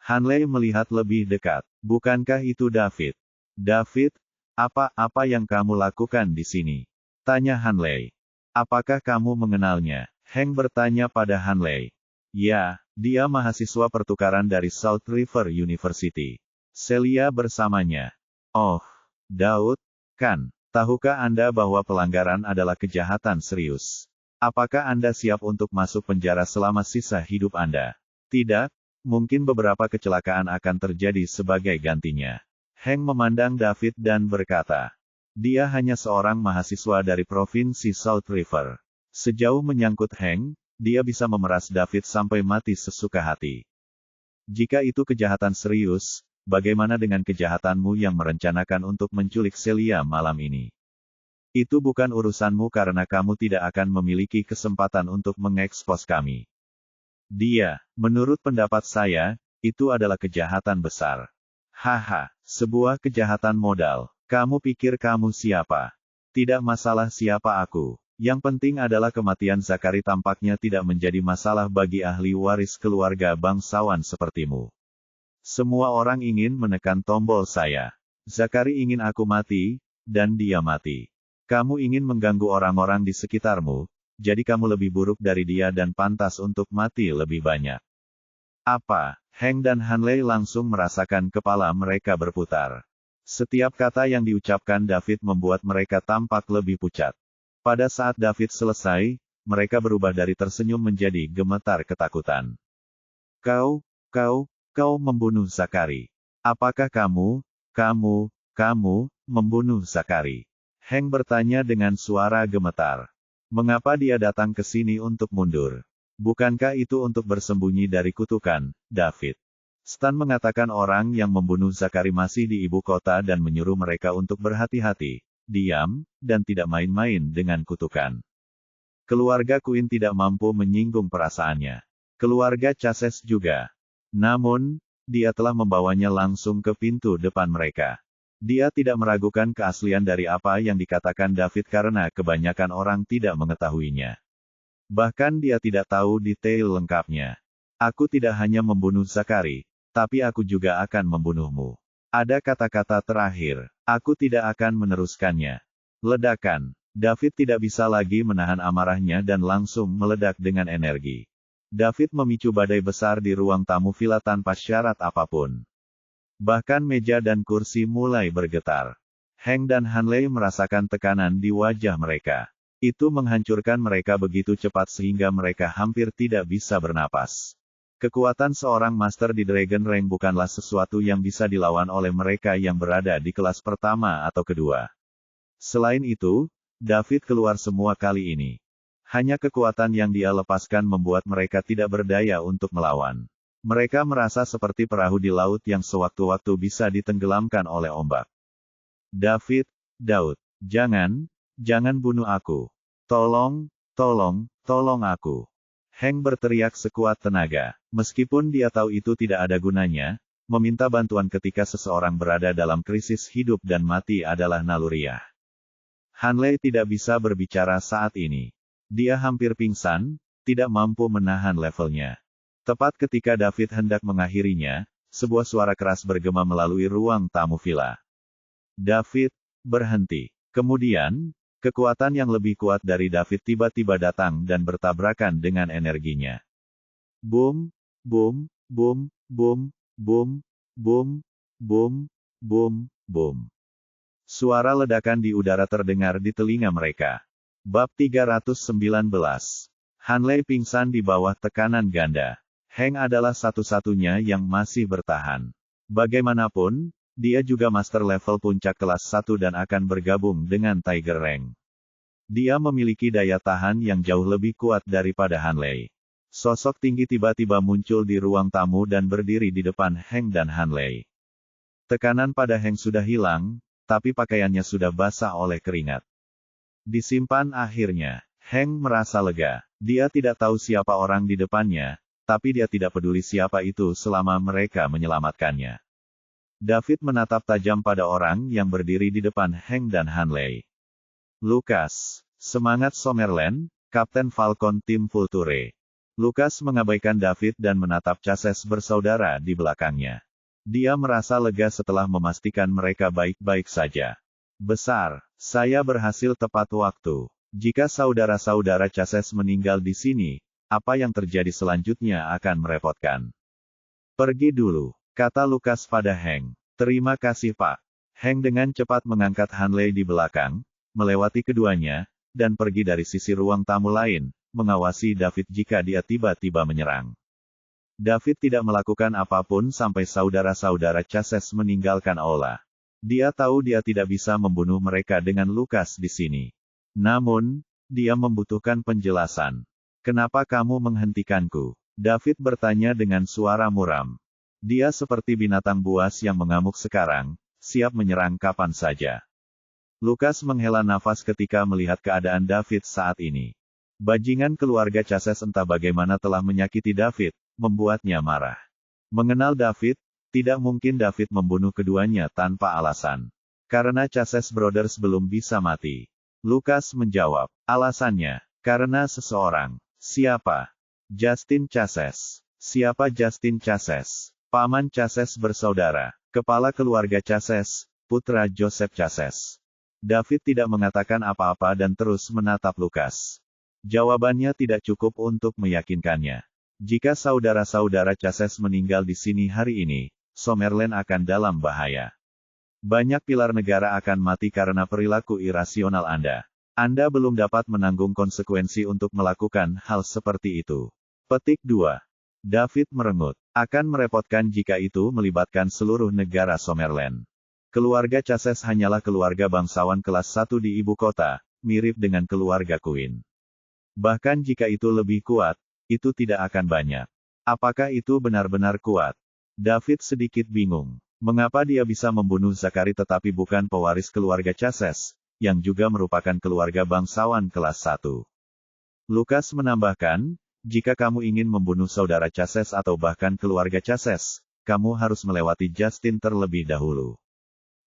Hanley melihat lebih dekat. Bukankah itu David? David, apa yang kamu lakukan di sini? Tanya Hanley. Apakah kamu mengenalnya? Hank bertanya pada Hanley. Ya, dia mahasiswa pertukaran dari South River University. Celia bersamanya. Oh, Daud, kan? Tahukah Anda bahwa pelanggaran adalah kejahatan serius? Apakah Anda siap untuk masuk penjara selama sisa hidup Anda? Tidak, mungkin beberapa kecelakaan akan terjadi sebagai gantinya. Hank memandang David dan berkata, dia hanya seorang mahasiswa dari provinsi South River. Sejauh menyangkut Hank, dia bisa memeras David sampai mati sesuka hati. Jika itu kejahatan serius, bagaimana dengan kejahatanmu yang merencanakan untuk menculik Celia malam ini? Itu bukan urusanmu karena kamu tidak akan memiliki kesempatan untuk mengekspos kami. Dia, menurut pendapat saya, itu adalah kejahatan besar. Haha, sebuah kejahatan modal. Kamu pikir kamu siapa? Tidak masalah siapa aku. Yang penting adalah kematian Zachary tampaknya tidak menjadi masalah bagi ahli waris keluarga bangsawan sepertimu. Semua orang ingin menekan tombol saya. Zakari ingin aku mati, dan dia mati. Kamu ingin mengganggu orang-orang di sekitarmu, jadi kamu lebih buruk dari dia dan pantas untuk mati lebih banyak. Apa? Heng dan Hanley langsung merasakan kepala mereka berputar. Setiap kata yang diucapkan David membuat mereka tampak lebih pucat. Pada saat David selesai, mereka berubah dari tersenyum menjadi gemetar ketakutan. Kau membunuh Zakari. Apakah kamu membunuh Zakari? Heng bertanya dengan suara gemetar. Mengapa dia datang ke sini untuk mundur? Bukankah itu untuk bersembunyi dari kutukan, David? Stan mengatakan orang yang membunuh Zakari masih di ibu kota dan menyuruh mereka untuk berhati-hati, diam, dan tidak main-main dengan kutukan. Keluarga Queen tidak mampu menyinggung perasaannya. Keluarga Chases juga. Namun, dia telah membawanya langsung ke pintu depan mereka. Dia tidak meragukan keaslian dari apa yang dikatakan David karena kebanyakan orang tidak mengetahuinya. Bahkan dia tidak tahu detail lengkapnya. Aku tidak hanya membunuh Zakari, tapi aku juga akan membunuhmu. Ada kata-kata terakhir. Aku tidak akan meneruskannya. Ledakan. David tidak bisa lagi menahan amarahnya dan langsung meledak dengan energi. David memicu badai besar di ruang tamu villa tanpa syarat apapun. Bahkan meja dan kursi mulai bergetar. Heng dan Hanley merasakan tekanan di wajah mereka. Itu menghancurkan mereka begitu cepat sehingga mereka hampir tidak bisa bernapas. Kekuatan seorang master di Dragon Rank bukanlah sesuatu yang bisa dilawan oleh mereka yang berada di kelas pertama atau kedua. Selain itu, David keluar semua kali ini. Hanya kekuatan yang dia lepaskan membuat mereka tidak berdaya untuk melawan. Mereka merasa seperti perahu di laut yang sewaktu-waktu bisa ditenggelamkan oleh ombak. Daud, jangan bunuh aku. Tolong aku. Heng berteriak sekuat tenaga. Meskipun dia tahu itu tidak ada gunanya, meminta bantuan ketika seseorang berada dalam krisis hidup dan mati adalah naluriah. Hanley tidak bisa berbicara saat ini. Dia hampir pingsan, tidak mampu menahan levelnya. Tepat ketika David hendak mengakhirinya, sebuah suara keras bergema melalui ruang tamu villa. David, berhenti. Kemudian, kekuatan yang lebih kuat dari David tiba-tiba datang dan bertabrakan dengan energinya. Boom, boom, boom, boom, boom, boom, boom, boom, boom. Suara ledakan di udara terdengar di telinga mereka. Bab 319. Hanley pingsan di bawah tekanan ganda. Heng adalah satu-satunya yang masih bertahan. Bagaimanapun, dia juga master level puncak kelas 1 dan akan bergabung dengan Tiger Rank. Dia memiliki daya tahan yang jauh lebih kuat daripada Hanley. Sosok tinggi tiba-tiba muncul di ruang tamu dan berdiri di depan Heng dan Hanley. Tekanan pada Heng sudah hilang, tapi pakaiannya sudah basah oleh keringat. Disimpan akhirnya. Heng merasa lega. Dia tidak tahu siapa orang di depannya, tapi dia tidak peduli siapa itu selama mereka menyelamatkannya. David menatap tajam pada orang yang berdiri di depan Heng dan Hanley. Lucas. Semangat Summerland, Kapten Falcon Tim Vulture. Lucas mengabaikan David dan menatap Chases bersaudara di belakangnya. Dia merasa lega setelah memastikan mereka baik-baik saja. Besar, saya berhasil tepat waktu. Jika saudara-saudara Chases meninggal di sini, apa yang terjadi selanjutnya akan merepotkan. Pergi dulu, kata Lucas pada Heng. Terima kasih Pak. Heng dengan cepat mengangkat Hanley di belakang, melewati keduanya, dan pergi dari sisi ruang tamu lain, mengawasi David jika dia tiba-tiba menyerang. David tidak melakukan apapun sampai saudara-saudara Chases meninggalkan aula. Dia tahu dia tidak bisa membunuh mereka dengan Lucas di sini. Namun, dia membutuhkan penjelasan. Kenapa kamu menghentikanku? David bertanya dengan suara muram. Dia seperti binatang buas yang mengamuk sekarang, siap menyerang kapan saja. Lucas menghela nafas ketika melihat keadaan David saat ini. Bajingan keluarga Chases entah bagaimana telah menyakiti David, membuatnya marah. Mengenal David, tidak mungkin David membunuh keduanya tanpa alasan. Karena Chases Brothers belum bisa mati. Lucas menjawab, alasannya, karena seseorang. Siapa? Justin Chases. Siapa Justin Chases? Paman Chases bersaudara. Kepala keluarga Chases, putra Joseph Chases. David tidak mengatakan apa-apa dan terus menatap Lukas. Jawabannya tidak cukup untuk meyakinkannya. Jika saudara-saudara Chases meninggal di sini hari ini, Summerland akan dalam bahaya. Banyak pilar negara akan mati karena perilaku irasional Anda. Anda belum dapat menanggung konsekuensi untuk melakukan hal seperti itu. Petik 2. David merengut. Akan merepotkan jika itu melibatkan seluruh negara Summerland. Keluarga Chases hanyalah keluarga bangsawan kelas 1 di ibu kota, mirip dengan keluarga Queen. Bahkan jika itu lebih kuat, itu tidak akan banyak. Apakah itu benar-benar kuat? David sedikit bingung. Mengapa dia bisa membunuh Zakari tetapi bukan pewaris keluarga Chases, yang juga merupakan keluarga bangsawan kelas 1? Lukas menambahkan, jika kamu ingin membunuh saudara Chases atau bahkan keluarga Chases, kamu harus melewati Justin terlebih dahulu.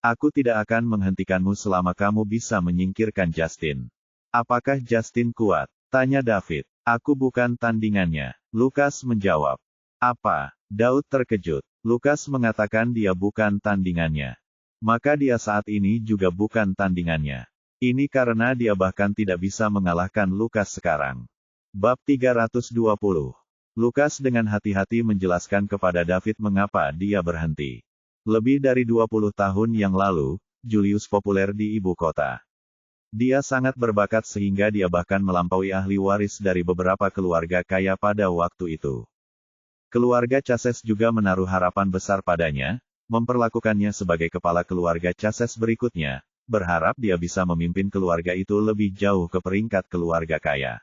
Aku tidak akan menghentikanmu selama kamu bisa menyingkirkan Justin. Apakah Justin kuat? Tanya David. Aku bukan tandingannya. Lukas menjawab. Apa? Daud terkejut. Lukas mengatakan dia bukan tandingannya. Maka dia saat ini juga bukan tandingannya. Ini karena dia bahkan tidak bisa mengalahkan Lukas sekarang. Bab 320. Lukas dengan hati-hati menjelaskan kepada David mengapa dia berhenti. Lebih dari 20 tahun yang lalu, Julius populer di ibu kota. Dia sangat berbakat sehingga dia bahkan melampaui ahli waris dari beberapa keluarga kaya pada waktu itu. Keluarga Chases juga menaruh harapan besar padanya, memperlakukannya sebagai kepala keluarga Chases berikutnya, berharap dia bisa memimpin keluarga itu lebih jauh ke peringkat keluarga kaya.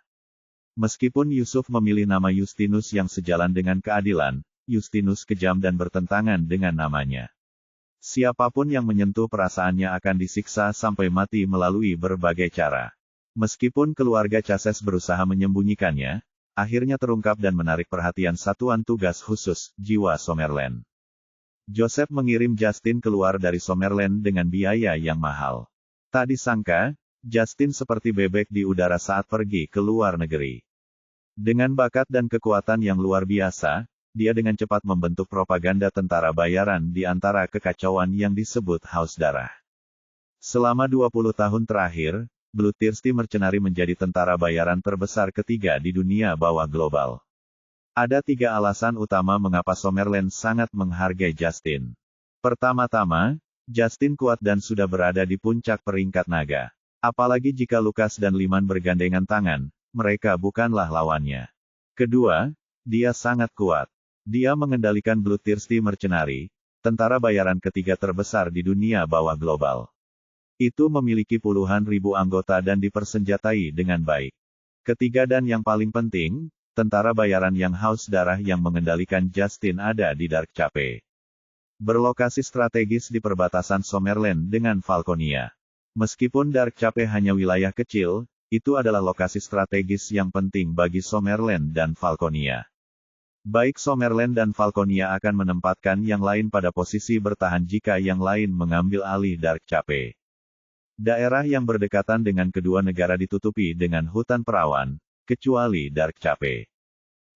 Meskipun Yusuf memilih nama Justinus yang sejalan dengan keadilan, Justinus kejam dan bertentangan dengan namanya. Siapapun yang menyentuh perasaannya akan disiksa sampai mati melalui berbagai cara. Meskipun keluarga Chases berusaha menyembunyikannya, akhirnya terungkap dan menarik perhatian satuan tugas khusus, jiwa Summerland. Joseph mengirim Justin keluar dari Summerland dengan biaya yang mahal. Tak disangka, Justin seperti bebek di udara saat pergi ke luar negeri. Dengan bakat dan kekuatan yang luar biasa, dia dengan cepat membentuk propaganda tentara bayaran di antara kekacauan yang disebut haus darah. Selama 20 tahun terakhir, Bloodthirsty Mercenary menjadi tentara bayaran terbesar ketiga di dunia bawah global. Ada 3 alasan utama mengapa Summerland sangat menghargai Justin. Pertama-tama, Justin kuat dan sudah berada di puncak peringkat naga. Apalagi jika Lukas dan Lyman bergandengan tangan, mereka bukanlah lawannya. Kedua, dia sangat kuat. Dia mengendalikan Bloodthirsty Mercenary, tentara bayaran ketiga terbesar di dunia bawah global. Itu memiliki puluhan ribu anggota dan dipersenjatai dengan baik. Ketiga dan yang paling penting, tentara bayaran yang haus darah yang mengendalikan Justin ada di Darkchape. Berlokasi strategis di perbatasan Summerland dengan Falconia. Meskipun Darkchape hanya wilayah kecil, itu adalah lokasi strategis yang penting bagi Summerland dan Falconia. Baik Summerland dan Falconia akan menempatkan yang lain pada posisi bertahan jika yang lain mengambil alih Darkchape. Daerah yang berdekatan dengan kedua negara ditutupi dengan hutan perawan, kecuali Darkchape.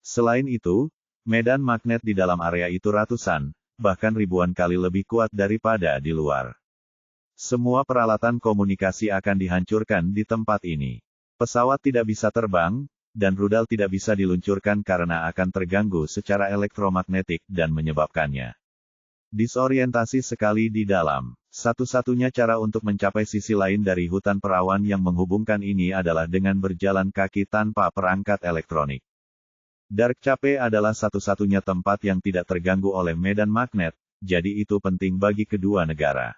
Selain itu, medan magnet di dalam area itu ratusan, bahkan ribuan kali lebih kuat daripada di luar. Semua peralatan komunikasi akan dihancurkan di tempat ini. Pesawat tidak bisa terbang, dan rudal tidak bisa diluncurkan karena akan terganggu secara elektromagnetik dan menyebabkannya disorientasi sekali di dalam. Satu-satunya cara untuk mencapai sisi lain dari hutan perawan yang menghubungkan ini adalah dengan berjalan kaki tanpa perangkat elektronik. Darkchape adalah satu-satunya tempat yang tidak terganggu oleh medan magnet, jadi itu penting bagi kedua negara.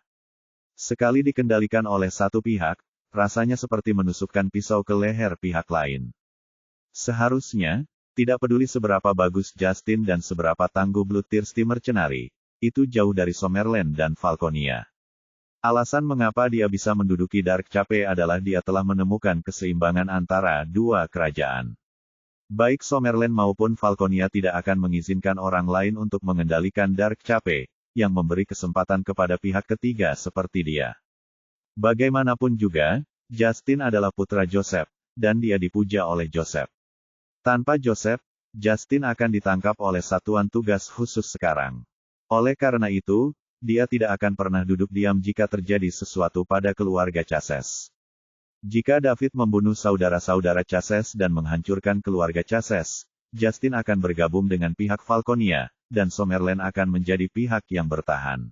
Sekali dikendalikan oleh satu pihak, rasanya seperti menusukkan pisau ke leher pihak lain. Seharusnya, tidak peduli seberapa bagus Justin dan seberapa tangguh Bloodthirsty Mercenary, itu jauh dari Summerland dan Falconia. Alasan mengapa dia bisa menduduki Darkchape adalah dia telah menemukan keseimbangan antara dua kerajaan. Baik Summerland maupun Falconia tidak akan mengizinkan orang lain untuk mengendalikan Darkchape, yang memberi kesempatan kepada pihak ketiga seperti dia. Bagaimanapun juga, Justin adalah putra Joseph, dan dia dipuja oleh Joseph. Tanpa Joseph, Justin akan ditangkap oleh satuan tugas khusus sekarang. Oleh karena itu, dia tidak akan pernah duduk diam jika terjadi sesuatu pada keluarga Chases. Jika David membunuh saudara-saudara Chases dan menghancurkan keluarga Chases, Justin akan bergabung dengan pihak Falconia, dan Summerland akan menjadi pihak yang bertahan.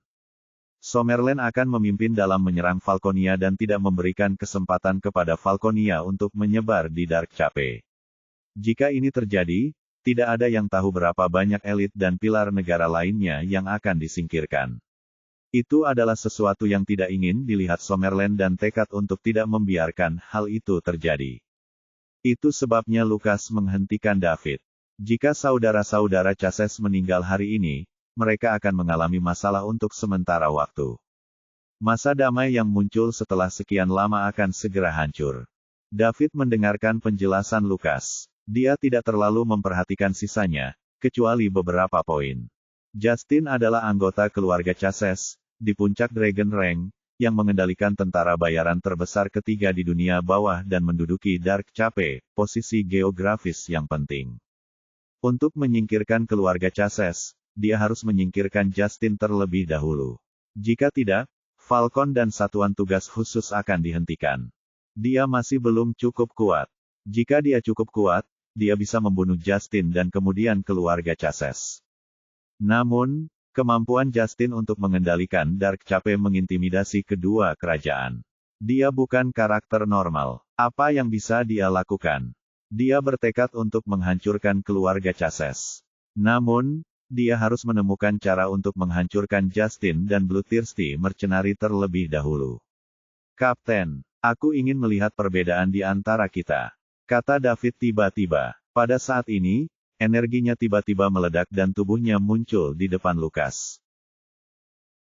Summerland akan memimpin dalam menyerang Falconia dan tidak memberikan kesempatan kepada Falconia untuk menyebar di Darkcape. Jika ini terjadi, tidak ada yang tahu berapa banyak elit dan pilar negara lainnya yang akan disingkirkan. Itu adalah sesuatu yang tidak ingin dilihat Summerland dan tekad untuk tidak membiarkan hal itu terjadi. Itu sebabnya Lucas menghentikan David. Jika saudara-saudara Chases meninggal hari ini, mereka akan mengalami masalah untuk sementara waktu. Masa damai yang muncul setelah sekian lama akan segera hancur. David mendengarkan penjelasan Lucas. Dia tidak terlalu memperhatikan sisanya, kecuali beberapa poin. Justin adalah anggota keluarga Chases, di puncak Dragon Rank, yang mengendalikan tentara bayaran terbesar ketiga di dunia bawah dan menduduki Darkcape, posisi geografis yang penting. Untuk menyingkirkan keluarga Chases, dia harus menyingkirkan Justin terlebih dahulu. Jika tidak, Falcon dan satuan tugas khusus akan dihentikan. Dia masih belum cukup kuat. Jika dia cukup kuat, dia bisa membunuh Justin dan kemudian keluarga Chases. Namun, kemampuan Justin untuk mengendalikan Darkcape mengintimidasi kedua kerajaan. Dia bukan karakter normal. Apa yang bisa dia lakukan? Dia bertekad untuk menghancurkan keluarga Chases. Namun, dia harus menemukan cara untuk menghancurkan Justin dan Bloodthirsty Mercenary terlebih dahulu. Kapten, aku ingin melihat perbedaan di antara kita, kata David tiba-tiba. Pada saat ini, energinya tiba-tiba meledak dan tubuhnya muncul di depan Lucas.